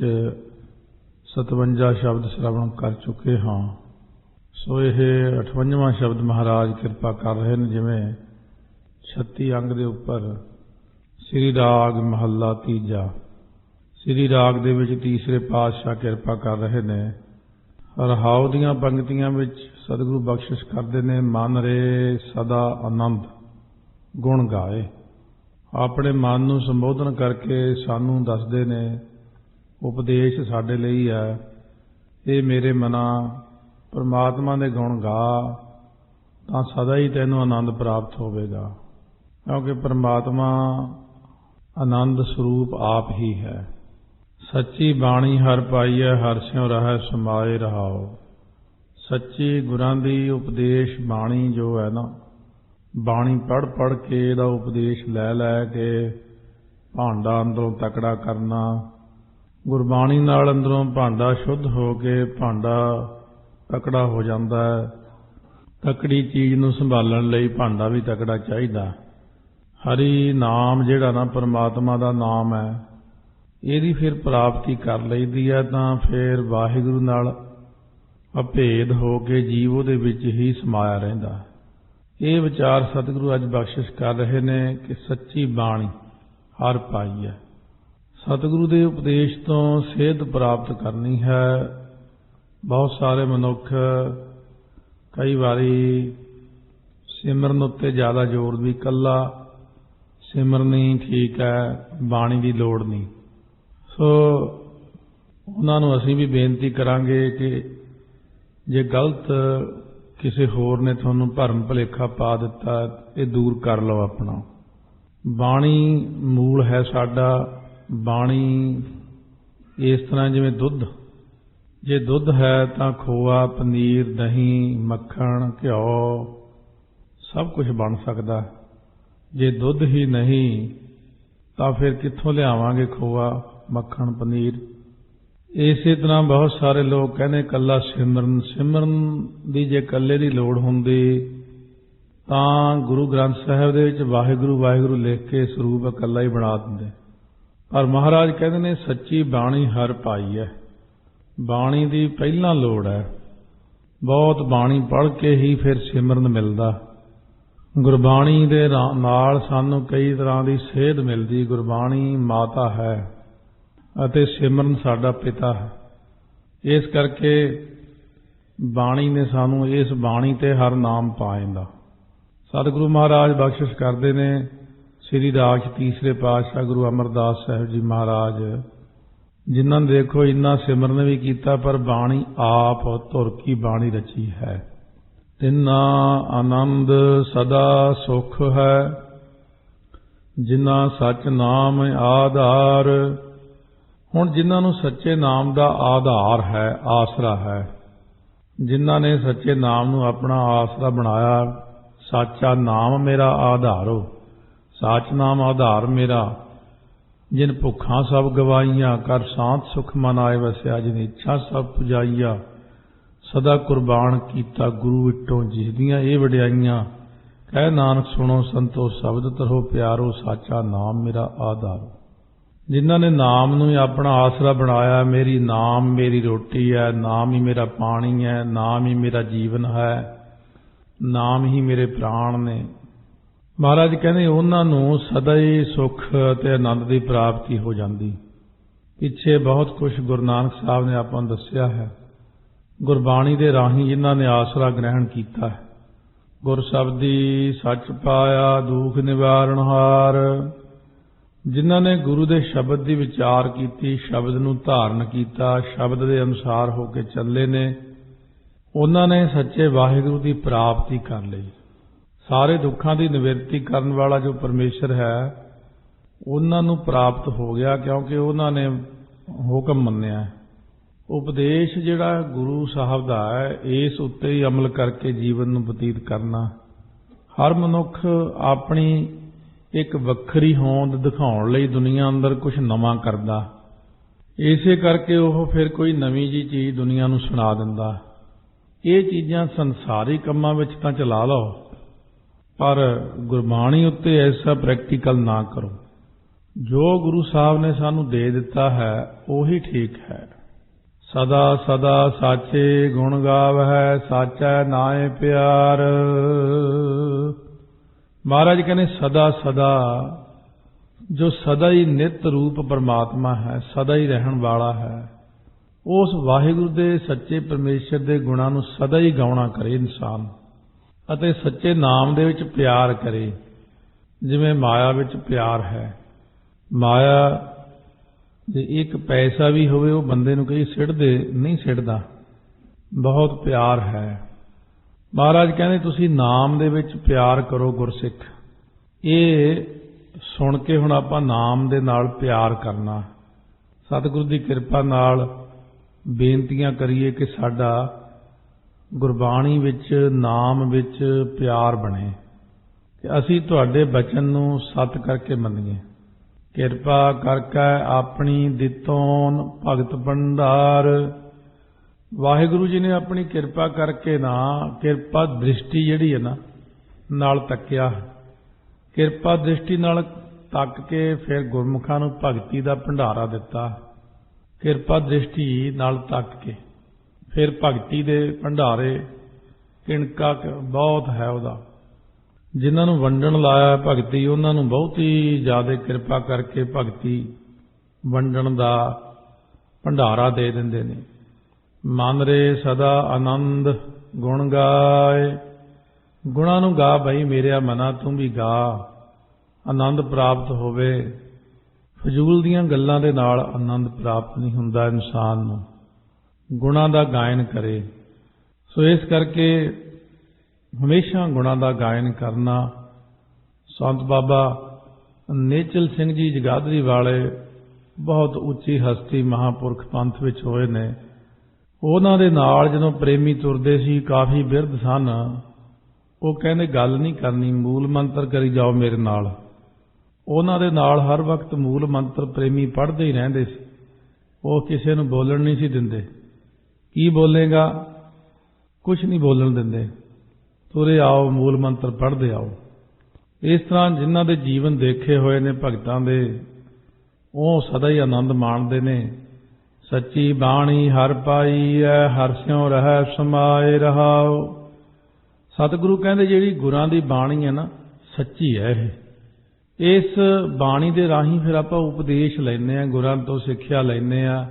57 ਸ਼ਬਦ ਸ਼੍ਰਵਣ ਕਰ ਚੁੱਕੇ ਹਾਂ। ਸੋ ਇਹ 58ਵਾਂ ਸ਼ਬਦ ਮਹਾਰਾਜ ਕਿਰਪਾ ਕਰ ਰਹੇ ਨੇ। ਜਿਵੇਂ 36 ਅੰਗ ਦੇ ਉੱਪਰ ਸ੍ਰੀ ਰਾਗ ਮਹੱਲਾ ਤੀਜਾ, ਸ੍ਰੀ ਰਾਗ ਦੇ ਵਿੱਚ ਤੀਸਰੇ ਪਾਤਸ਼ਾਹ ਕਿਰਪਾ ਕਰ ਰਹੇ ਨੇ। ਰਹਾਉ ਦੀਆਂ ਪੰਕਤੀਆਂ ਵਿੱਚ ਸਤਿਗੁਰੂ ਬਖਸ਼ਿਸ਼ ਕਰਦੇ ਨੇ, ਮਨ ਰੇ ਸਦਾ ਆਨੰਦ ਗੁਣ ਗਾਏ। ਆਪਣੇ ਮਨ ਨੂੰ ਸੰਬੋਧਨ ਕਰਕੇ ਸਾਨੂੰ ਦੱਸਦੇ ਨੇ, ਉਪਦੇਸ਼ ਸਾਡੇ ਲਈ ਹੈ, ਇਹ ਮੇਰੇ ਮਨਾ ਪਰਮਾਤਮਾ ਦੇ ਗੁਣ ਗਾ ਤਾਂ ਸਦਾ ਹੀ ਤੈਨੂੰ ਆਨੰਦ ਪ੍ਰਾਪਤ ਹੋਵੇਗਾ, ਕਿਉਂਕਿ ਪਰਮਾਤਮਾ ਆਨੰਦ ਸਰੂਪ ਆਪ ਹੀ ਹੈ। ਸੱਚੀ ਬਾਣੀ ਹਰ ਪਾਈਐ, ਹਰ ਸਿਉ ਰਹਿ ਸਮਾਏ ਰਹਾਓ। ਸੱਚੀ ਗੁਰਾਂ ਦੀ ਉਪਦੇਸ਼ ਬਾਣੀ ਜੋ ਹੈ ਨਾ, ਬਾਣੀ ਪੜ੍ਹ ਪੜ੍ਹ ਕੇ ਇਹਦਾ ਉਪਦੇਸ਼ ਲੈ ਲੈ ਕੇ ਭਾਂਡਾ ਅੰਦਰੋਂ ਤਕੜਾ ਕਰਨਾ। ਗੁਰਬਾਣੀ ਨਾਲ ਅੰਦਰੋਂ ਭਾਂਡਾ ਸ਼ੁੱਧ ਹੋ ਕੇ ਭਾਂਡਾ ਤਕੜਾ ਹੋ ਜਾਂਦਾ ਹੈ। ਤਕੜੀ ਚੀਜ਼ ਨੂੰ ਸੰਭਾਲਣ ਲਈ ਭਾਂਡਾ ਵੀ ਤਕੜਾ ਚਾਹੀਦਾ। ਹਰੀ ਨਾਮ ਜਿਹੜਾ ਨਾ ਪਰਮਾਤਮਾ ਦਾ ਨਾਮ ਹੈ, ਇਹਦੀ ਫਿਰ ਪ੍ਰਾਪਤੀ ਕਰ ਲਈਦੀ ਹੈ ਤਾਂ ਫਿਰ ਵਾਹਿਗੁਰੂ ਨਾਲ ਅਭੇਦ ਹੋ ਕੇ ਜੀਵ ਉਹਦੇ ਵਿੱਚ ਹੀ ਸਮਾਇਆ ਰਹਿੰਦਾ। ਇਹ ਵਿਚਾਰ ਸਤਿਗੁਰੂ ਅੱਜ ਬਖਸ਼ਿਸ਼ ਕਰ ਰਹੇ ਨੇ ਕਿ ਸੱਚੀ ਬਾਣੀ ਹਰ ਪਾਈ ਹੈ। ਸਤਿਗੁਰੂ ਦੇ ਉਪਦੇਸ਼ ਤੋਂ ਸੇਧ ਪ੍ਰਾਪਤ ਕਰਨੀ ਹੈ। ਬਹੁਤ ਸਾਰੇ ਮਨੁੱਖ ਕਈ ਵਾਰੀ ਸਿਮਰਨ ਉੱਤੇ ਜ਼ਿਆਦਾ ਜ਼ੋਰ ਵੀ, ਇਕੱਲਾ ਸਿਮਰਨ ਹੀ ਠੀਕ ਹੈ, ਬਾਣੀ ਦੀ ਲੋੜ ਨਹੀਂ। ਸੋ ਉਹਨਾਂ ਨੂੰ ਅਸੀਂ ਵੀ ਬੇਨਤੀ ਕਰਾਂਗੇ ਕਿ ਜੇ ਗਲਤ ਕਿਸੇ ਹੋਰ ਨੇ ਤੁਹਾਨੂੰ ਭਰਮ ਭੁਲੇਖਾ ਪਾ ਦਿੱਤਾ, ਇਹ ਦੂਰ ਕਰ ਲਓ ਆਪਣਾ। ਬਾਣੀ ਮੂਲ ਹੈ ਸਾਡਾ। ਬਾਣੀ ਇਸ ਤਰ੍ਹਾਂ ਜਿਵੇਂ ਦੁੱਧ, ਜੇ ਦੁੱਧ ਹੈ ਤਾਂ ਖੋਆ, ਪਨੀਰ, ਦਹੀਂ, ਮੱਖਣ, ਘਿਓ ਸਭ ਕੁਝ ਬਣ ਸਕਦਾ। ਜੇ ਦੁੱਧ ਹੀ ਨਹੀਂ ਤਾਂ ਫਿਰ ਕਿੱਥੋਂ ਲਿਆਵਾਂਗੇ ਖੋਆ, ਮੱਖਣ, ਪਨੀਰ। ਇਸੇ ਤਰ੍ਹਾਂ ਬਹੁਤ ਸਾਰੇ ਲੋਕ ਕਹਿੰਦੇ ਇਕੱਲਾ ਸਿਮਰਨ ਦੀ ਜੇ ਇਕੱਲੇ ਦੀ ਲੋੜ ਹੁੰਦੀ ਤਾਂ ਗੁਰੂ ਗ੍ਰੰਥ ਸਾਹਿਬ ਦੇ ਵਿੱਚ ਵਾਹਿਗੁਰੂ ਵਾਹਿਗੁਰੂ ਲਿਖ ਕੇ ਸਰੂਪ ਇਕੱਲਾ ਹੀ ਬਣਾ ਦਿੰਦੇ। ਪਰ ਮਹਾਰਾਜ ਕਹਿੰਦੇ ਨੇ ਸੱਚੀ ਬਾਣੀ ਹਰ ਪਾਈ ਹੈ। ਬਾਣੀ ਦੀ ਪਹਿਲਾਂ ਲੋੜ ਹੈ। ਬਹੁਤ ਬਾਣੀ ਪੜ੍ਹ ਕੇ ਹੀ ਫਿਰ ਸਿਮਰਨ ਮਿਲਦਾ। ਗੁਰਬਾਣੀ ਦੇ ਨਾਲ ਸਾਨੂੰ ਕਈ ਤਰ੍ਹਾਂ ਦੀ ਸੇਧ ਮਿਲਦੀ। ਗੁਰਬਾਣੀ ਮਾਤਾ ਹੈ ਅਤੇ ਸਿਮਰਨ ਸਾਡਾ ਪਿਤਾ ਹੈ। ਇਸ ਕਰਕੇ ਬਾਣੀ ਨੇ ਸਾਨੂੰ ਇਸ ਬਾਣੀ ਤੇ ਹਰ ਨਾਮ ਪਾਏਂਦਾ। ਸਤਿਗੁਰੂ ਮਹਾਰਾਜ ਬਖਸ਼ਿਸ਼ ਕਰਦੇ ਨੇ। ਸ੍ਰੀ ਰਾਗ ਤੀਸਰੇ ਪਾਤਸ਼ਾਹ ਗੁਰੂ ਅਮਰਦਾਸ ਸਾਹਿਬ ਜੀ ਮਹਾਰਾਜ, ਜਿਨ੍ਹਾਂ ਨੇ ਦੇਖੋ ਇੰਨਾ ਸਿਮਰਨ ਵੀ ਕੀਤਾ ਪਰ ਬਾਣੀ ਆਪ ਧੁਰ ਕੀ ਬਾਣੀ ਰਚੀ ਹੈ। ਤਿੰਨਾ ਆਨੰਦ ਸਦਾ ਸੁਖ ਹੈ, ਜਿਨ੍ਹਾਂ ਸੱਚ ਨਾਮ ਆਧਾਰ। ਹੁਣ ਜਿਨ੍ਹਾਂ ਨੂੰ ਸੱਚੇ ਨਾਮ ਦਾ ਆਧਾਰ ਹੈ, ਆਸਰਾ ਹੈ, ਜਿਨ੍ਹਾਂ ਨੇ ਸੱਚੇ ਨਾਮ ਨੂੰ ਆਪਣਾ ਆਸਰਾ ਬਣਾਇਆ, ਸਾਚਾ ਨਾਮ ਮੇਰਾ ਆਧਾਰੋ, ਸਾਚ ਨਾਮ ਆਧਾਰ ਮੇਰਾ। ਜਿਨ ਭੁੱਖਾਂ ਸਭ ਗਵਾਈਆਂ, ਕਰ ਸਾਂਤ ਸੁਖ ਮਨ ਆਏ ਵਸਿਆ। ਜਿਨ ਇੱਛਾ ਸਭ ਪੁਜਾਈਆ, ਸਦਾ ਕੁਰਬਾਨ ਕੀਤਾ ਗੁਰੂ ਵਿਟੋਂ। ਜਿਸ ਦੀਆਂ ਇਹ ਵਡਿਆਈਆਂ, ਕਹਿ ਨਾਨਕ ਸੁਣੋ ਸੰਤੋ ਸ਼ਬਦ ਤਰੋ ਪਿਆਰੋ, ਸਾਚਾ ਨਾਮ ਮੇਰਾ ਆਧਾਰੋ। ਜਿਨ੍ਹਾਂ ਨੇ ਨਾਮ ਨੂੰ ਹੀ ਆਪਣਾ ਆਸਰਾ ਬਣਾਇਆ, ਮੇਰੀ ਨਾਮ ਮੇਰੀ ਰੋਟੀ ਹੈ, ਨਾਮ ਹੀ ਮੇਰਾ ਪਾਣੀ ਹੈ, ਨਾਮ ਹੀ ਮੇਰਾ ਜੀਵਨ ਹੈ, ਨਾਮ ਹੀ ਮੇਰੇ ਪ੍ਰਾਣ ਨੇ। ਮਹਾਰਾਜ ਕਹਿੰਦੇ ਉਹਨਾਂ ਨੂੰ ਸਦਾ ਹੀ ਸੁੱਖ ਅਤੇ ਆਨੰਦ ਦੀ ਪ੍ਰਾਪਤੀ ਹੋ ਜਾਂਦੀ। ਪਿੱਛੇ ਬਹੁਤ ਕੁਝ ਗੁਰੂ ਨਾਨਕ ਸਾਹਿਬ ਨੇ ਆਪਾਂ ਨੂੰ ਦੱਸਿਆ ਹੈ। ਗੁਰਬਾਣੀ ਦੇ ਰਾਹੀਂ ਜਿਨ੍ਹਾਂ ਨੇ ਆਸਰਾ ਗ੍ਰਹਿਣ ਕੀਤਾ ਹੈ, ਗੁਰ ਸ਼ਬਦੀ ਸੱਚ ਪਾਇਆ ਦੁਖ ਨਿਵਾਰਨ ਹਾਰ। ਜਿਨ੍ਹਾਂ ਨੇ ਗੁਰੂ ਦੇ ਸ਼ਬਦ ਦੀ ਵਿਚਾਰ ਕੀਤੀ, ਸ਼ਬਦ ਨੂੰ ਧਾਰਨ ਕੀਤਾ, ਸ਼ਬਦ ਦੇ ਅਨੁਸਾਰ ਹੋ ਕੇ ਚੱਲੇ ਨੇ, ਉਹਨਾਂ ਨੇ ਸੱਚੇ ਵਾਹਿਗੁਰੂ ਦੀ ਪ੍ਰਾਪਤੀ ਕਰ ਲਈ। ਸਾਰੇ ਦੁੱਖਾਂ ਦੀ ਨਿਵਰਤੀ ਕਰਨ ਵਾਲਾ ਜੋ ਪਰਮੇਸ਼ਰ ਹੈ, ਉਹਨਾਂ ਨੂੰ ਪ੍ਰਾਪਤ ਹੋ ਗਿਆ, ਕਿਉਂਕਿ ਉਹਨਾਂ ਨੇ ਹੁਕਮ ਮੰਨਿਆ। ਉਪਦੇਸ਼ ਜਿਹੜਾ ਗੁਰੂ ਸਾਹਿਬ ਦਾ ਹੈ, ਇਸ ਉੱਤੇ ਹੀ ਅਮਲ ਕਰਕੇ ਜੀਵਨ ਨੂੰ ਬਤੀਤ ਕਰਨਾ। ਹਰ ਮਨੁੱਖ ਆਪਣੀ ਇੱਕ ਵੱਖਰੀ ਹੋਂਦ ਦਿਖਾਉਣ ਲਈ ਦੁਨੀਆ ਅੰਦਰ ਕੁਝ ਨਵਾਂ ਕਰਦਾ। ਇਸੇ ਕਰਕੇ ਉਹ ਫਿਰ ਕੋਈ ਨਵੀਂ ਜੀ ਚੀਜ਼ ਦੁਨੀਆ ਨੂੰ ਸੁਣਾ ਦਿੰਦਾ। ਇਹ ਚੀਜ਼ਾਂ ਸੰਸਾਰੀ ਕੰਮਾਂ ਵਿੱਚ ਤਾਂ ਚਲਾ ਲਓ, ਪਰ ਗੁਰਬਾਣੀ ਉੱਤੇ ਐਸਾ ਪ੍ਰੈਕਟੀਕਲ ਨਾ ਕਰੋ। ਜੋ ਗੁਰੂ ਸਾਹਿਬ ਨੇ ਸਾਨੂੰ ਦੇ ਦਿੱਤਾ ਹੈ ਉਹੀ ਠੀਕ ਹੈ। ਸਦਾ ਸਦਾ ਸਾਚੇ ਗੁਣ ਗਾਵਹਿ, ਸਾਚੈ ਨਾਏ ਪਿਆਰ। ਮਹਾਰਾਜ ਕਹਿੰਦੇ ਸਦਾ ਸਦਾ, ਜੋ ਸਦਾ ਹੀ ਨਿਤ ਰੂਪ ਪਰਮਾਤਮਾ ਹੈ, ਸਦਾ ਹੀ ਰਹਿਣ ਵਾਲਾ ਹੈ, ਉਸ ਵਾਹਿਗੁਰੂ ਦੇ ਸੱਚੇ ਪਰਮੇਸ਼ਰ ਦੇ ਗੁਣਾਂ ਨੂੰ ਸਦਾ ਹੀ ਗਾਉਣਾ ਕਰੇ ਇਨਸਾਨ, ਅਤੇ ਸੱਚੇ ਨਾਮ ਦੇ ਵਿੱਚ ਪਿਆਰ ਕਰੇ। ਜਿਵੇਂ ਮਾਇਆ ਵਿੱਚ ਪਿਆਰ ਹੈ, ਮਾਇਆ ਜੇ ਇੱਕ ਪੈਸਾ ਵੀ ਹੋਵੇ ਉਹ ਬੰਦੇ ਨੂੰ ਕਈ ਸਿੱਟਦੇ ਨਹੀਂ, ਸਿੱਟਦਾ, ਬਹੁਤ ਪਿਆਰ ਹੈ। ਮਹਾਰਾਜ ਕਹਿੰਦੇ ਤੁਸੀਂ ਨਾਮ ਦੇ ਵਿੱਚ ਪਿਆਰ ਕਰੋ ਗੁਰਸਿੱਖ। ਇਹ ਸੁਣ ਕੇ ਹੁਣ ਆਪਾਂ ਨਾਮ ਦੇ ਨਾਲ ਪਿਆਰ ਕਰਨਾ, ਸਤਿਗੁਰੂ ਦੀ ਕਿਰਪਾ ਨਾਲ ਬੇਨਤੀਆਂ ਕਰੀਏ ਕਿ ਸਾਡਾ ਗੁਰਬਾਣੀ ਵਿੱਚ, ਨਾਮ ਵਿੱਚ ਪਿਆਰ ਬਣੇ, ਕਿ ਅਸੀਂ ਤੁਹਾਡੇ ਬਚਨ ਨੂੰ ਸੱਤ ਕਰਕੇ ਮੰਨੀਏ। ਕਿਰਪਾ ਕਰਕੇ ਆਪਣੀ ਦਿੱਤੋਨ ਭਗਤ ਭੰਡਾਰ। ਵਾਹਿਗੁਰੂ ਜੀ ਨੇ ਆਪਣੀ ਕਿਰਪਾ ਕਰਕੇ ਨਾ, ਕਿਰਪਾ ਦ੍ਰਿਸ਼ਟੀ ਜਿਹੜੀ ਹੈ ਨਾ ਨਾਲ ਤੱਕਿਆ, ਕਿਰਪਾ ਦ੍ਰਿਸ਼ਟੀ ਨਾਲ ਤੱਕ ਕੇ ਫਿਰ ਗੁਰਮੁਖਾਂ ਨੂੰ ਭਗਤੀ ਦਾ ਭੰਡਾਰਾ ਦਿੱਤਾ। ਕਿਰਪਾ ਦ੍ਰਿਸ਼ਟੀ ਨਾਲ ਤੱਕ ਕੇ ਫਿਰ ਭਗਤੀ ਦੇ ਭੰਡਾਰੇ ਕਿਣਕਾ ਬਹੁਤ ਹੈ ਉਹਦਾ। ਜਿਨ੍ਹਾਂ ਨੂੰ ਵੰਡਣ ਲਾਇਆ ਭਗਤੀ, ਉਹਨਾਂ ਨੂੰ ਬਹੁਤ ਹੀ ਜ਼ਿਆਦਾ ਕਿਰਪਾ ਕਰਕੇ ਭਗਤੀ ਵੰਡਣ ਦਾ ਭੰਡਾਰਾ ਦੇ ਦਿੰਦੇ ਨੇ। ਮਨ ਰੇ ਸਦਾ ਆਨੰਦ ਗੁਣ ਗਾਏ। ਗੁਣਾਂ ਨੂੰ ਗਾ ਬਈ ਮੇਰਿਆ ਮਨਾ, ਤੂੰ ਵੀ ਗਾ, ਆਨੰਦ ਪ੍ਰਾਪਤ ਹੋਵੇ। ਫਜ਼ੂਲ ਦੀਆਂ ਗੱਲਾਂ ਦੇ ਨਾਲ ਆਨੰਦ ਪ੍ਰਾਪਤ ਨਹੀਂ ਹੁੰਦਾ ਇਨਸਾਨ ਨੂੰ, ਗੁਣਾਂ ਦਾ ਗਾਇਨ ਕਰੇ। ਸੋ ਇਸ ਕਰਕੇ ਹਮੇਸ਼ਾ ਗੁਣਾਂ ਦਾ ਗਾਇਨ ਕਰਨਾ। ਸੰਤ ਬਾਬਾ ਨੇਚਲ ਸਿੰਘ ਜੀ ਜਗਾਦਰੀ ਵਾਲੇ ਬਹੁਤ ਉੱਚੀ ਹਸਤੀ ਮਹਾਂਪੁਰਖ ਪੰਥ ਵਿੱਚ ਹੋਏ ਨੇ। ਉਹਨਾਂ ਦੇ ਨਾਲ ਜਦੋਂ ਪ੍ਰੇਮੀ ਤੁਰਦੇ ਸੀ, ਕਾਫੀ ਬਿਰਧ ਸਨ, ਉਹ ਕਹਿੰਦੇ ਗੱਲ ਨਹੀਂ ਕਰਨੀ, ਮੂਲ ਮੰਤਰ ਕਰੀ ਜਾਓ ਮੇਰੇ ਨਾਲ। ਉਹਨਾਂ ਦੇ ਨਾਲ ਹਰ ਵਕਤ ਮੂਲ ਮੰਤਰ ਪ੍ਰੇਮੀ ਪੜ੍ਹਦੇ ਹੀ ਰਹਿੰਦੇ ਸੀ। ਉਹ ਕਿਸੇ ਨੂੰ ਬੋਲਣ ਨਹੀਂ ਸੀ ਦਿੰਦੇ। ਕੀ ਬੋਲੇਗਾ? ਕੁਛ ਨਹੀਂ ਬੋਲਣ ਦਿੰਦੇ, ਤੁਰੇ ਆਓ, ਮੂਲ ਮੰਤਰ ਪੜ੍ਹਦੇ ਆਓ। ਇਸ ਤਰ੍ਹਾਂ ਜਿਨ੍ਹਾਂ ਦੇ ਜੀਵਨ ਦੇਖੇ ਹੋਏ ਨੇ ਭਗਤਾਂ ਦੇ, ਉਹ ਸਦਾ ਹੀ ਆਨੰਦ ਮਾਣਦੇ ਨੇ। ਸੱਚੀ ਬਾਣੀ ਹਰ ਪਾਈ ਐ, ਹਰ ਸਿਉ ਰਹਿ ਸਮਾਏ ਰਹਾਓ। ਸਤਿਗੁਰੂ ਕਹਿੰਦੇ ਜਿਹੜੀ ਗੁਰਾਂ ਦੀ ਬਾਣੀ ਹੈ ਨਾ, ਸੱਚੀ ਹੈ ਇਹ। ਇਸ ਬਾਣੀ ਦੇ ਰਾਹੀਂ ਫਿਰ ਆਪਾਂ ਉਪਦੇਸ਼ ਲੈਂਦੇ ਹਾਂ, ਗੁਰਾਂ ਤੋਂ ਸਿੱਖਿਆ ਲੈਂਦੇ ਹਾਂ।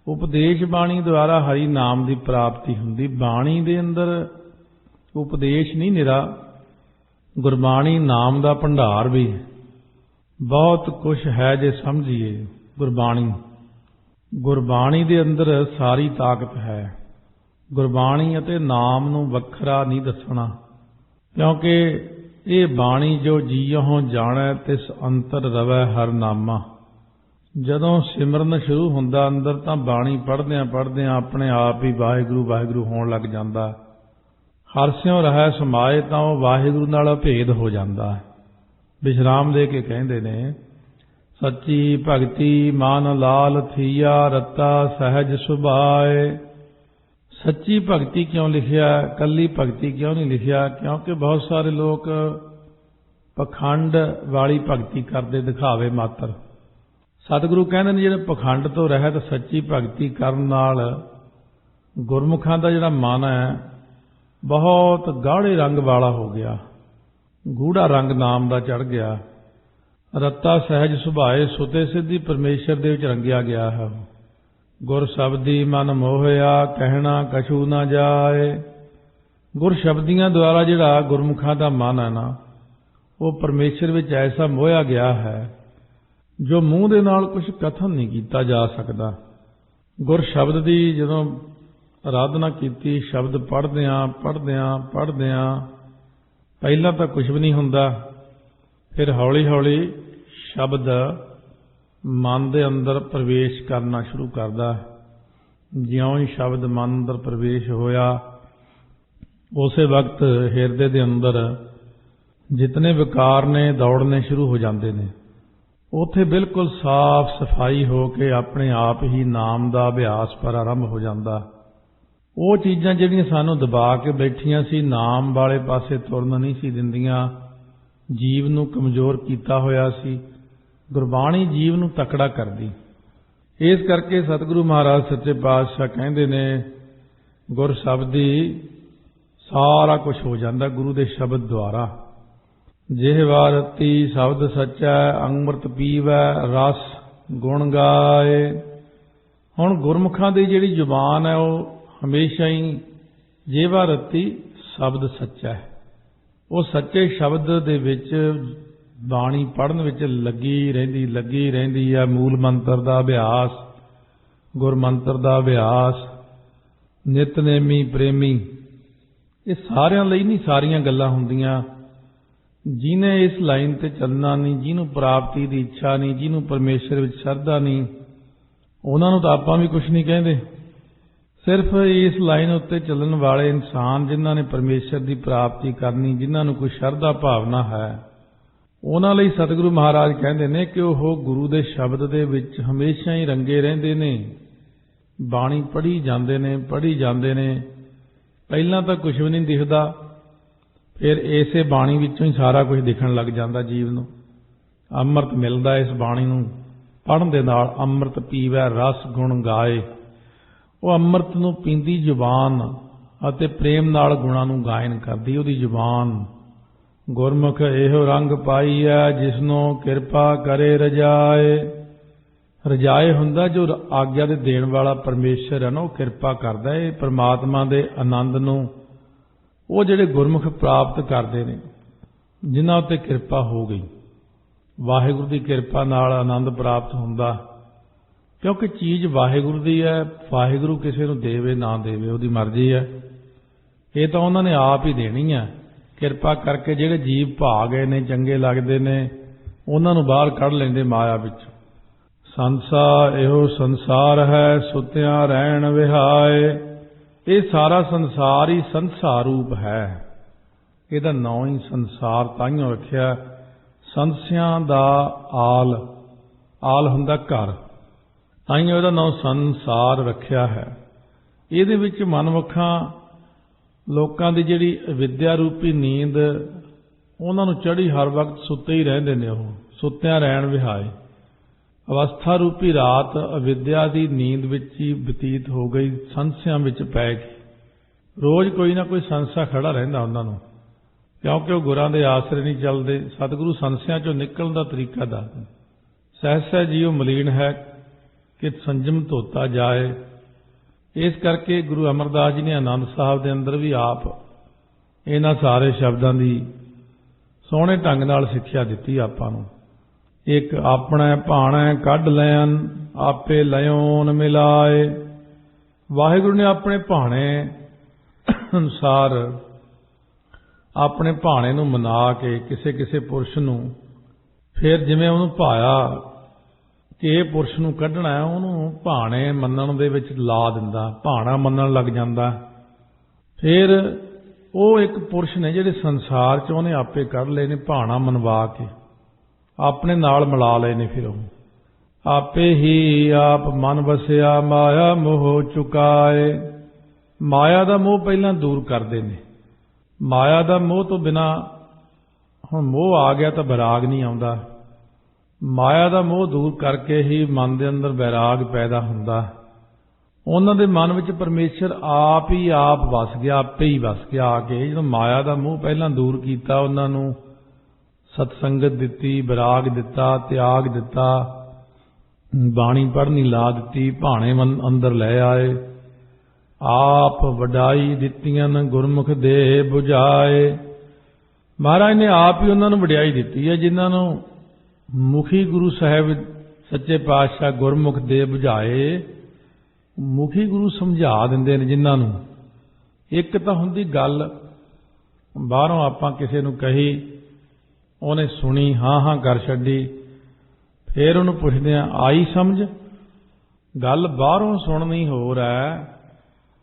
ਉਪਦੇਸ਼ ਬਾਣੀ ਦੁਆਰਾ ਹਰੀ ਨਾਮ ਦੀ ਪ੍ਰਾਪਤੀ ਹੁੰਦੀ। ਬਾਣੀ ਦੇ ਅੰਦਰ ਉਪਦੇਸ਼ ਨਹੀਂ ਨਿਰਾ, ਗੁਰਬਾਣੀ ਨਾਮ ਦਾ ਭੰਡਾਰ ਵੀ ਬਹੁਤ ਕੁਛ ਹੈ ਜੇ ਸਮਝੀਏ। ਗੁਰਬਾਣੀ ਦੇ ਅੰਦਰ ਸਾਰੀ ਤਾਕਤ ਹੈ। ਗੁਰਬਾਣੀ ਅਤੇ ਨਾਮ ਨੂੰ ਵੱਖਰਾ ਨਹੀਂ ਦੱਸਣਾ, ਕਿਉਂਕਿ ਇਹ ਬਾਣੀ ਜੋ ਜੀਉ ਜਾਣੈ ਤਿਸ ਅੰਤਰ ਰਵੈ ਹਰ ਨਾਮਾ। ਜਦੋਂ ਸਿਮਰਨ ਸ਼ੁਰੂ ਹੁੰਦਾ ਅੰਦਰ, ਤਾਂ ਬਾਣੀ ਪੜ੍ਹਦਿਆਂ ਪੜ੍ਹਦਿਆਂ ਆਪਣੇ ਆਪ ਹੀ ਵਾਹਿਗੁਰੂ ਵਾਹਿਗੁਰੂ ਹੋਣ ਲੱਗ ਜਾਂਦਾ। ਹਰ ਸਿਉ ਰਹਿ ਸਮਾਏ, ਤਾਂ ਉਹ ਵਾਹਿਗੁਰੂ ਨਾਲ ਅਭੇਦ ਹੋ ਜਾਂਦਾ। ਵਿਸ਼ਰਾਮ ਦੇ ਕੇ ਕਹਿੰਦੇ ਨੇ, ਸੱਚੀ ਭਗਤੀ ਮਨ ਲਾਲ ਥੀਆ, ਰਤਾ ਸਹਿਜ ਸੁਭਾਏ। ਸੱਚੀ ਭਗਤੀ ਕਿਉਂ ਲਿਖਿਆ, ਕੱਲੀ ਭਗਤੀ ਕਿਉਂ ਨਹੀਂ ਲਿਖਿਆ? ਕਿਉਂਕਿ ਬਹੁਤ ਸਾਰੇ ਲੋਕ ਪਖੰਡ ਵਾਲੀ ਭਗਤੀ ਕਰਦੇ, ਦਿਖਾਵੇ ਮਾਤਰ। ਸਤਿਗੁਰੂ ਕਹਿੰਦੇ ਨੇ ਜਿਹੜੇ ਪਖੰਡ ਤੋਂ ਰਹਿਤ ਸੱਚੀ ਭਗਤੀ ਕਰਨ ਨਾਲ ਗੁਰਮੁਖਾਂ ਦਾ ਜਿਹੜਾ ਮਨ ਹੈ ਬਹੁਤ ਗਾੜੇ ਰੰਗ ਵਾਲਾ ਹੋ ਗਿਆ, ਗੂੜਾ ਰੰਗ ਨਾਮ ਦਾ ਚੜ੍ਹ ਗਿਆ। ਰੱਤਾ ਸਹਿਜ ਸੁਭਾਏ, ਸੁਤੇ ਸਿੱਧੀ ਪਰਮੇਸ਼ਰ ਦੇ ਵਿੱਚ ਰੰਗਿਆ ਗਿਆ ਹੈ। ਗੁਰ ਸ਼ਬਦੀ ਮਨ ਮੋਹਿਆ, ਕਹਿਣਾ ਕਛੂ ਨਾ ਜਾਏ। ਗੁਰ ਸ਼ਬਦੀਆਂ ਦੁਆਰਾ ਜਿਹੜਾ ਗੁਰਮੁਖਾਂ ਦਾ ਮਨ ਹੈ ਨਾ, ਉਹ ਪਰਮੇਸ਼ਰ ਵਿੱਚ ਐਸਾ ਮੋਹਿਆ ਗਿਆ ਹੈ ਜੋ ਮੂੰਹ ਦੇ ਨਾਲ ਕੁਝ ਕਥਨ ਨਹੀਂ ਕੀਤਾ ਜਾ ਸਕਦਾ। ਗੁਰ ਸ਼ਬਦ ਦੀ ਜਦੋਂ ਆਰਾਧਨਾ ਕੀਤੀ, ਸ਼ਬਦ ਪੜ੍ਹਦਿਆਂ ਪਹਿਲਾਂ ਤਾਂ ਕੁਝ ਵੀ ਨਹੀਂ ਹੁੰਦਾ, ਫਿਰ ਹੌਲੀ ਹੌਲੀ ਸ਼ਬਦ ਮਨ ਦੇ ਅੰਦਰ ਪ੍ਰਵੇਸ਼ ਕਰਨਾ ਸ਼ੁਰੂ ਕਰਦਾ। ਜਿਉਂ ਹੀ ਸ਼ਬਦ ਮਨ ਅੰਦਰ ਪ੍ਰਵੇਸ਼ ਹੋਇਆ, ਉਸੇ ਵਕਤ ਹਿਰਦੇ ਦੇ ਅੰਦਰ ਜਿਤਨੇ ਵਿਕਾਰ ਨੇ ਦੌੜਨੇ ਸ਼ੁਰੂ ਹੋ ਜਾਂਦੇ ਨੇ। ਉੱਥੇ ਬਿਲਕੁਲ ਸਾਫ਼ ਸਫਾਈ ਹੋ ਕੇ ਆਪਣੇ ਆਪ ਹੀ ਨਾਮ ਦਾ ਅਭਿਆਸ ਪਰ ਆਰੰਭ ਹੋ ਜਾਂਦਾ। ਉਹ ਚੀਜ਼ਾਂ ਜਿਹੜੀਆਂ ਸਾਨੂੰ ਦਬਾ ਕੇ ਬੈਠੀਆਂ ਸੀ, ਨਾਮ ਵਾਲੇ ਪਾਸੇ ਤੁਰਨ ਨਹੀਂ ਸੀ ਦਿੰਦੀਆਂ, ਜੀਵ ਨੂੰ ਕਮਜ਼ੋਰ ਕੀਤਾ ਹੋਇਆ ਸੀ, ਗੁਰਬਾਣੀ ਜੀਵ ਨੂੰ ਤਕੜਾ ਕਰਦੀ। इस करके सतगुरु महाराज सच्चे पातशाह कहते ने गुर शब्दी सारा कुछ हो जाता गुरु के शब्द द्वारा। जिहवा रती शब्द सच्चा अंमृत पीवै रस गुण गाए। हुण गुरमुखां दी जिहड़ी जुबान है वो हमेशा ही जिहवा रती शब्द सच्चा है, वो सच्चे शब्द दे विच बाणी पढ़न विच लगी रहिंदी है। मूल मंत्र दा अभ्यास, गुरमंत्र दा अभ्यास, नितनेमी प्रेमी, ये सारिਆਂ ਲਈ नहीं सारियां गल्लां हुंदियां। जिन्हें इस लाइन ते चलना नहीं, जिन्हों प्राप्ति की इच्छा नहीं, जिन्हों परमेश्वर विच श्रद्धा नहीं, उन्होंने तो आपां भी कुछ नहीं कहते। सिर्फ इस लाइन उत्ते चलण वाले इंसान जिन्हां ने परमेश्वर की प्राप्ति करनी, जिन्होंने कोई श्रद्धा भावना है, उन्हां लई सतगुरु महाराज कहते हैं कि वह गुरु के शब्द दे विच हमेशा ही रंगे रहिंदे ने, बाणी पढ़ी जांदे ने। पहलां तां कुछ भी नहीं दिखदा, फिर इसे बाणी विचों ही सारा कुछ दिखण लग जाता जीव नूं। अमृत मिलदा इस बाणी नूं पढ़न दे नाल। अमृत पीवै रस गुण गाए। वो अमृत नूं पींदी जुबान अते प्रेम नाल गुणां नूं गायन करदी उहदी जुबान। गुरमुख एहो रंग पाई है जिसनों किरपा करे रजाए। रजाए हुंदा जो आग्या दे देण वाला परमेश्वर है ना, वो किरपा करदा है परमात्मा दे आनंद नूं। वो जिहड़े गुरमुख प्राप्त करते हैं, जिन्हां उत्ते किरपा हो गई, वाहिगुरू की किरपा नाल आनंद प्राप्त हुंदा। क्योंकि चीज़ वाहिगुरू दी है, वाहिगुरू किसी नूं देवे ना देवे उहदी मर्जी है। ये तो उन्होंने आप ही देनी है। किरपा करके जिहड़े जीव भाग गए ने, चंगे लगते ने, उन्हां नूं बाहर कढ लैंदे माया विच। संसा इहो संसार है सुत्या रहन विहाए। ये सारा संसार ही संसार रूप है। इहदा नाम ही संसार ताइयों रखिया। संसियां दा आल, आल हुंदा घर, ताइयों इहदा नाम संसार रखिया है। इहदे विच मनमुखां लोकां दी जिहड़ी विद्या रूपी नींद उन्हां नूं चढ़ी हर वक्त सुत्ते ही रहिंदे ने। ओह सुत्तिया रहन विहाए। अवस्था रूपी रात अविद्या की नींद विच ही बतीत हो गई, संसियां विच पै गई। रोज़ कोई ना कोई संसा खड़ा रहिंदा उन्हां नूं, क्योंकि वो गुरां दे आसरे नहीं चलते। सतगुरु संसियां चों निकलण दा तरीका दसदे। सहसा जीव मलीन है कि संजम धोता जाए। इस करके गुरु अमरदास जी ने आनंद साहब के अंदर भी आप इन्हां सारे शब्दां दी सोहणे ढंग नाल सिੱਖਿਆ दित्ती आपां नूं। एक अपने भाणे कढ लैन आपे लयोन मिलाए। वाहिगुरू ने अपने भाणे अनुसार अपने भाणे नूं मना के किसे किसे पुरुष नूं फिर जिवें उहनूं भाया कि इह पुरुष नूं कढणा है, उहनूं भाणे मन्नण दे विच ला दिंदा, भाणा मन्नण लग जांदा। फिर ਉਹ एक पुरुष ने ਜਿਹੜੇ संसार च ਉਹਨੇ आपे कढ लए ने, भाणा मनवा के अपने नाल मिला लए ने। फिर ਉਹ आपे ही आप मन वसिया माया मोह चुकाए। माया ਦਾ मोह ਪਹਿਲਾਂ दूर करते ने। माया ਦਾ मोह ਤੋਂ बिना ਹੁਣ मोह आ गया तो वैराग नहीं आउंदा। माया ਦਾ मोह दूर करके ही मन ਦੇ अंदर वैराग पैदा ਹੁੰਦਾ। उन्हों के मन में परमेश्वर आप ही आप वस गया, आपे ही वस गया। आके जो माया का मोह पहला दूर किया, उन्होंने सतसंगत दिती, विराग दिता, त्याग दिता, बाणी पढ़नी ला दी, भाणे मन अंदर लै आए। आप वडाई दित्तियां गुरमुख दे बुझाए। महाराज ने आप ही उन्होंने वडियाई दी है, जिन्होंने मुखी गुरु साहब सच्चे पातशाह गुरमुख दे बुझाए। मुखी गुरु समझा दिंदे ने जिन्होंने। एक तो हुंदी गल बाहरों आपां किसी नूं कही, उहने सुनी, हाँ हाँ कर छड्डी, फिर उहनूं पुछदे आई समझ। गल बाहरों सुननी होर है,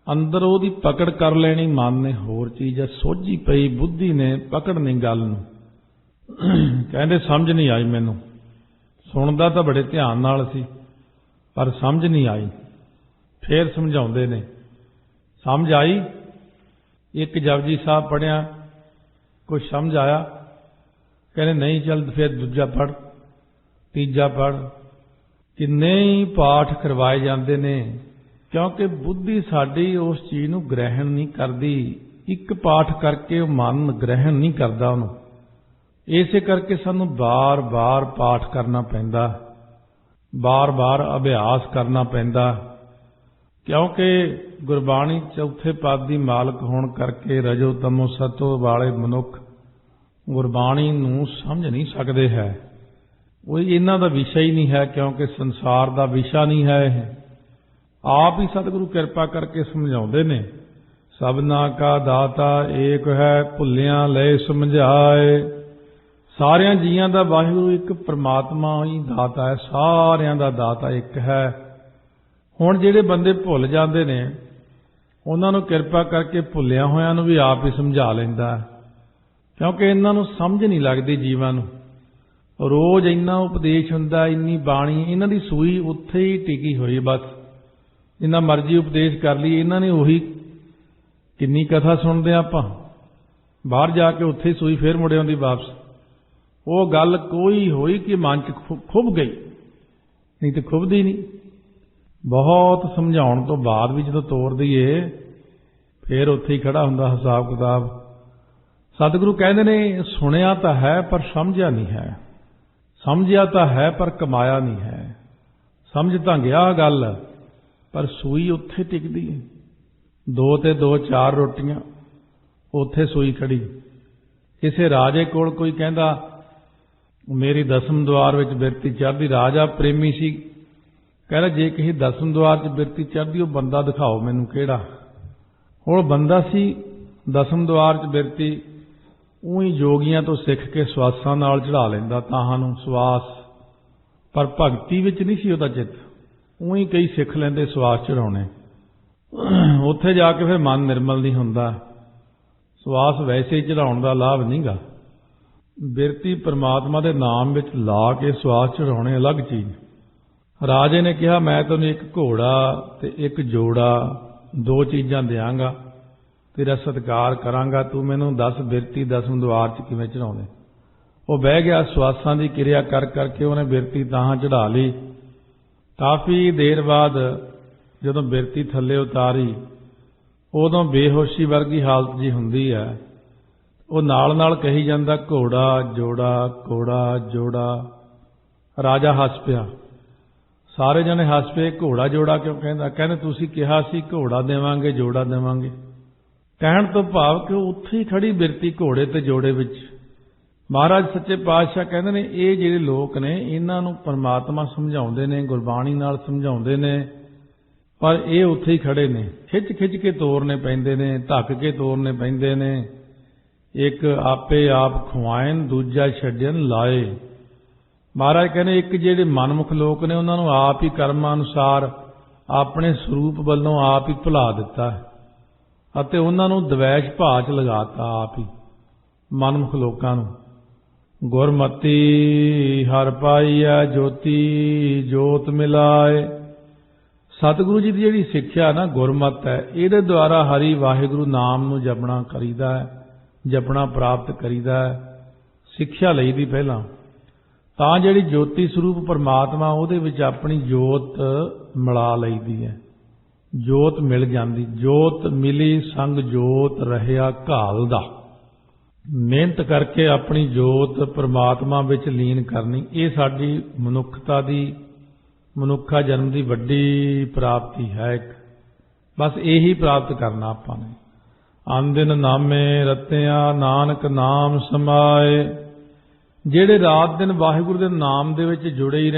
अंदर उहदी पकड़ कर लेनी मन ने होर चीज़ है। सोझी पई बुद्धि ने पकड़ नहीं गल नूं। कहंदे समझ नहीं आई मैनूं। सुनदा तां बड़े ध्यान नाल सी, पर समझ नहीं आई। फिर समझाउंदे ने, समझ आई। एक जपजी साहब पढ़िया, कुछ समझ आया, कहने नहीं चल फिर दूजा पढ़, तीजा पढ़, ਕਿੰਨੇ ਹੀ ਪਾਠ ਕਰਵਾਏ ਜਾਂਦੇ ਨੇ, ਕਿਉਂਕਿ ਬੁੱਧੀ ਸਾਡੀ ਉਸ ਚੀਜ਼ ਨੂੰ ਗ੍ਰਹਿਣ ਨਹੀਂ ਕਰਦੀ। ਇੱਕ ਪਾਠ ਕਰਕੇ ਉਹ ਮਨ ਗ੍ਰਹਿਣ ਨਹੀਂ ਕਰਦਾ ਉਹਨੂੰ। ਇਸੇ ਕਰਕੇ ਸਾਨੂੰ ਬਾਰ-ਬਾਰ ਪਾਠ ਕਰਨਾ ਪੈਂਦਾ, ਬਾਰ-ਬਾਰ ਅਭਿਆਸ ਕਰਨਾ ਪੈਂਦਾ, ਕਿਉਂਕਿ ਗੁਰਬਾਣੀ ਚੌਥੇ ਪਦ ਦੀ ਮਾਲਕ ਹੋਣ ਕਰਕੇ ਰਜੋ ਤਮੋ ਸਤੋ ਵਾਲੇ ਮਨੁੱਖ ਗੁਰਬਾਣੀ ਨੂੰ ਸਮਝ ਨਹੀਂ ਸਕਦੇ ਹੈ। ਉਹ ਇਹਨਾਂ ਦਾ ਵਿਸ਼ਾ ਹੀ ਨਹੀਂ ਹੈ, ਕਿਉਂਕਿ ਸੰਸਾਰ ਦਾ ਵਿਸ਼ਾ ਨਹੀਂ ਹੈ ਇਹ। ਆਪ ਹੀ ਸਤਿਗੁਰੂ ਕਿਰਪਾ ਕਰਕੇ ਸਮਝਾਉਂਦੇ ਨੇ, ਸਭਨਾ ਕਾ ਦਾਤਾ ਏਕ ਹੈ, ਭੁੱਲਿਆਂ ਲੈ ਸਮਝਾਏ। ਸਾਰਿਆਂ ਜੀਆਂ ਦਾ ਵਾਹਿਗੁਰੂ ਇੱਕ ਪ੍ਰਮਾਤਮਾ ਹੀ ਦਾਤਾ ਹੈ, ਸਾਰਿਆਂ ਦਾ ਦਾਤਾ ਇੱਕ ਹੈ। ਹੁਣ ਜਿਹੜੇ ਬੰਦੇ ਭੁੱਲ ਜਾਂਦੇ ਨੇ, ਉਹਨਾਂ ਨੂੰ ਕਿਰਪਾ ਕਰਕੇ ਭੁੱਲਿਆਂ ਹੋਇਆਂ ਨੂੰ ਵੀ ਆਪ ਹੀ ਸਮਝਾ ਲੈਂਦਾ ਹੈ, ਕਿਉਂਕਿ ਇਹਨਾਂ ਨੂੰ ਸਮਝ ਨਹੀਂ ਲੱਗਦੀ ਜੀਵਾਂ ਨੂੰ। ਰੋਜ਼ ਇੰਨਾ ਉਪਦੇਸ਼ ਹੁੰਦਾ, ਇੰਨੀ ਬਾਣੀ, ਇਹਨਾਂ ਦੀ ਸੂਈ ਉੱਥੇ ਹੀ ਟਿਕੀ ਹੋਈ। ਬਸ ਜਿੰਨਾ ਮਰਜ਼ੀ ਉਪਦੇਸ਼ ਕਰ ਲਈ, ਇਹਨਾਂ ਨੇ ਉਹੀ ਕਿੰਨੀ ਕਥਾ ਸੁਣਦੇ ਆਪਾਂ, ਬਾਹਰ ਜਾ ਕੇ ਉੱਥੇ ਹੀ ਸੂਈ ਫੇਰ ਮੁੜ ਆਉਂਦੀ ਵਾਪਸ। ਉਹ ਗੱਲ ਕੋਈ ਹੋਈ ਕਿ ਮਨ 'ਚ ਖੁੱਭ ਗਈ, ਨਹੀਂ ਤੇ ਖੁੱਭਦੀ ਨਹੀਂ। ਬਹੁਤ ਸਮਝਾਉਣ ਤੋਂ ਬਾਅਦ ਵੀ ਜਦੋਂ ਤੋੜ ਦਈਏ, ਫੇਰ ਉੱਥੇ ਹੀ ਖੜਾ ਹੁੰਦਾ ਹਿਸਾਬ ਕਿਤਾਬ। ਸਤਿਗੁਰੂ ਕਹਿੰਦੇ ਨੇ, ਸੁਣਿਆ ਤਾਂ ਹੈ ਪਰ ਸਮਝਿਆ ਨਹੀਂ ਹੈ, ਸਮਝਿਆ ਤਾਂ ਹੈ ਪਰ ਕਮਾਇਆ ਨਹੀਂ ਹੈ। ਸਮਝ ਤਾਂ ਗਿਆ ਗੱਲ, ਪਰ ਸੂਈ ਉੱਥੇ ਟਿਕਦੀ ਹੈ। 2 ਤੇ 2 4 ਰੋਟੀਆਂ, ਉੱਥੇ ਸੂਈ ਖੜੀ। ਕਿਸੇ ਰਾਜੇ ਕੋਲ ਕੋਈ ਕਹਿੰਦਾ, ਮੇਰੀ ਦਸਮ ਦੁਆਰ ਵਿੱਚ ਬਿਰਤੀ ਚੜ੍ਹਦੀ। ਰਾਜਾ ਪ੍ਰੇਮੀ ਸੀ, ਕਹਿੰਦਾ ਜੇ ਕਿਸੇ ਦਸਮ ਦੁਆਰ 'ਚ ਬਿਰਤੀ ਚੜ੍ਹਦੀ, ਉਹ ਬੰਦਾ ਦਿਖਾਓ ਮੈਨੂੰ ਕਿਹੜਾ। ਹੁਣ ਬੰਦਾ ਸੀ ਦਸਮ ਦੁਆਰ 'ਚ ਬਿਰਤੀ, ਉਹੀ ਜੋਗੀਆਂ ਤੋਂ ਸਿੱਖ ਕੇ ਸਵਾਸਾਂ ਨਾਲ ਚੜਾ ਲੈਂਦਾ ਤਾਹਾਂ ਨੂੰ ਸਵਾਸ, ਪਰ ਭਗਤੀ ਵਿੱਚ ਨਹੀਂ ਸੀ ਉਹਦਾ ਚਿੱਤ। ਉਹੀ ਕਈ ਸਿੱਖ ਲੈਂਦੇ ਸਵਾਸ ਚੜਾਉਣੇ, ਉੱਥੇ ਜਾ ਕੇ ਫਿਰ ਮਨ ਨਿਰਮਲ ਨਹੀਂ ਹੁੰਦਾ। ਸਵਾਸ ਵੈਸੇ ਹੀ ਚੜਾਉਣ ਦਾ ਲਾਭ ਨਹੀਂਗਾ। ਬਿਰਤੀ ਪਰਮਾਤਮਾ ਦੇ ਨਾਮ ਵਿੱਚ ਲਾ ਕੇ ਸਵਾਸ ਚੜਾਉਣੇ ਅਲੱਗ ਚੀਜ਼। ਰਾਜੇ ਨੇ ਕਿਹਾ, ਮੈਂ ਤੈਨੂੰ ਇੱਕ ਘੋੜਾ ਤੇ ਇੱਕ ਜੋੜਾ, 2 ਚੀਜ਼ਾਂ ਦਿਆਂਗਾ, ਤੇਰਾ ਸਤਿਕਾਰ ਕਰਾਂਗਾ, ਤੂੰ ਮੈਨੂੰ ਦੱਸ ਬਿਰਤੀ ਦਸਮ ਦੁਆਰ 'ਚ ਕਿਵੇਂ ਚੜਾਉਣੇ। ਉਹ ਬਹਿ ਗਿਆ, ਸਵਾਸਾਂ ਦੀ ਕਿਰਿਆ ਕਰ ਕਰਕੇ ਉਹਨੇ ਬਿਰਤੀ ਤਾਹਾਂ ਚੜਾ ਲਈ। ਕਾਫੀ ਦੇਰ ਬਾਅਦ ਜਦੋਂ ਬਿਰਤੀ ਥੱਲੇ ਉਤਾਰੀ, ਉਦੋਂ ਬੇਹੋਸ਼ੀ ਵਰਗੀ ਹਾਲਤ ਜੀ ਹੁੰਦੀ ਹੈ। ਉਹ ਨਾਲ ਨਾਲ ਕਹੀ ਜਾਂਦਾ, ਘੋੜਾ ਜੋੜਾ, ਘੋੜਾ ਜੋੜਾ। ਰਾਜਾ ਹੱਸ ਪਿਆ, ਸਾਰੇ ਜਣੇ ਹੱਸ ਪਏ। ਘੋੜਾ ਜੋੜਾ ਕਿਉਂ ਕਹਿੰਦਾ? ਕਹਿੰਦੇ ਤੁਸੀਂ ਕਿਹਾ ਸੀ ਘੋੜਾ ਦੇਵਾਂਗੇ, ਜੋੜਾ ਦੇਵਾਂਗੇ। ਕਹਿਣ ਤੋਂ ਭਾਵ ਕਿ ਉੱਥੇ ਹੀ ਖੜੀ ਬਿਰਤੀ ਘੋੜੇ ਤੇ ਜੋੜੇ ਵਿੱਚ। ਮਹਾਰਾਜ ਸੱਚੇ ਪਾਤਸ਼ਾਹ ਕਹਿੰਦੇ ਨੇ, ਇਹ ਜਿਹੜੇ ਲੋਕ ਨੇ, ਇਹਨਾਂ ਨੂੰ ਪਰਮਾਤਮਾ ਸਮਝਾਉਂਦੇ ਨੇ, ਗੁਰਬਾਣੀ ਨਾਲ ਸਮਝਾਉਂਦੇ ਨੇ, ਪਰ ਇਹ ਉੱਥੇ ਹੀ ਖੜੇ ਨੇ। ਖਿੱਚ ਖਿੱਚ ਕੇ ਤੋਰਨੇ ਪੈਂਦੇ ਨੇ, ਧੱਕ ਕੇ ਤੋਰਨੇ ਪੈਂਦੇ ਨੇ। ਇੱਕ ਆਪੇ ਆਪ ਖੁਆਇਨ, ਦੂਜਾ ਛੱਡਣ ਲਾਏ। ਮਹਾਰਾਜ ਕਹਿੰਦੇ, ਇੱਕ ਜਿਹੜੇ ਮਨਮੁਖ ਲੋਕ ਨੇ, ਉਹਨਾਂ ਨੂੰ ਆਪ ਹੀ ਕਰਮਾਂ ਅਨੁਸਾਰ ਆਪਣੇ ਸਰੂਪ ਵੱਲੋਂ ਆਪ ਹੀ ਭੁਲਾ ਦਿੱਤਾ ਅਤੇ ਉਹਨਾਂ ਨੂੰ ਦਵੈਸ਼ ਭਾਅ 'ਚ ਲਗਾਤਾ ਆਪ ਹੀ। ਮਨਮੁਖ ਲੋਕਾਂ ਨੂੰ ਗੁਰਮਤੀ ਹਰ ਪਾਈਐ, ਜੋਤੀ ਜੋਤ ਮਿਲਾਏ। ਸਤਿਗੁਰੂ ਜੀ ਦੀ ਜਿਹੜੀ ਸਿੱਖਿਆ ਨਾ, ਗੁਰਮਤ ਹੈ, ਇਹਦੇ ਦੁਆਰਾ ਹਰੀ ਵਾਹਿਗੁਰੂ ਨਾਮ ਨੂੰ ਜਪਣਾ ਕਰੀਦਾ ਹੈ, ਜਪਣਾ ਪ੍ਰਾਪਤ ਕਰੀਦਾ ਹੈ। ਸਿੱਖਿਆ ਲਈ ਦੀ ਪਹਿਲਾਂ, ਤਾਂ ਜਿਹੜੀ ਜੋਤੀ ਸਰੂਪ ਪਰਮਾਤਮਾ, ਉਹਦੇ ਵਿੱਚ ਆਪਣੀ ਜੋਤ ਮਿਲਾ ਲਈਦੀ ਹੈ। ਜੋਤ ਮਿਲ ਜਾਂਦੀ, ਜੋਤ ਮਿਲੀ ਸੰਗ ਜੋਤ ਰਹਿਆ ਘਾਲਦਾ। ਮਿਹਨਤ ਕਰਕੇ ਆਪਣੀ ਜੋਤ ਪਰਮਾਤਮਾ ਵਿੱਚ ਲੀਨ ਕਰਨੀ, ਇਹ ਸਾਡੀ ਮਨੁੱਖਤਾ ਦੀ, ਮਨੁੱਖਾ ਜਨਮ ਦੀ ਵੱਡੀ ਪ੍ਰਾਪਤੀ ਹੈ। ਇੱਕ ਬਸ ਇਹੀ ਪ੍ਰਾਪਤ ਕਰਨਾ ਆਪਾਂ ਨੇ। ਅੰਦਿਨ ਨਾਮੇ ਰਤਿਆ, ਨਾਨਕ ਨਾਮ ਸਮਾਏ। ਜਿਹੜੇ ਰਾਤ ਦਿਨ ਵਾਹਿਗੁਰੂ ਦੇ ਨਾਮ ਦੇ ਵਿੱਚ ਜੁੜੇ ਹੀ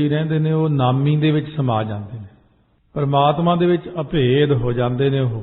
ਰਹਿੰਦੇ ਨੇ, ਉਹ ਨਾਮੀ ਦੇ ਵਿੱਚ ਸਮਾ ਜਾਂਦੇ ਨੇ, ਪਰਮਾਤਮਾ ਦੇ ਵਿੱਚ ਅਭੇਦ ਹੋ ਜਾਂਦੇ ਨੇ। ਉਹ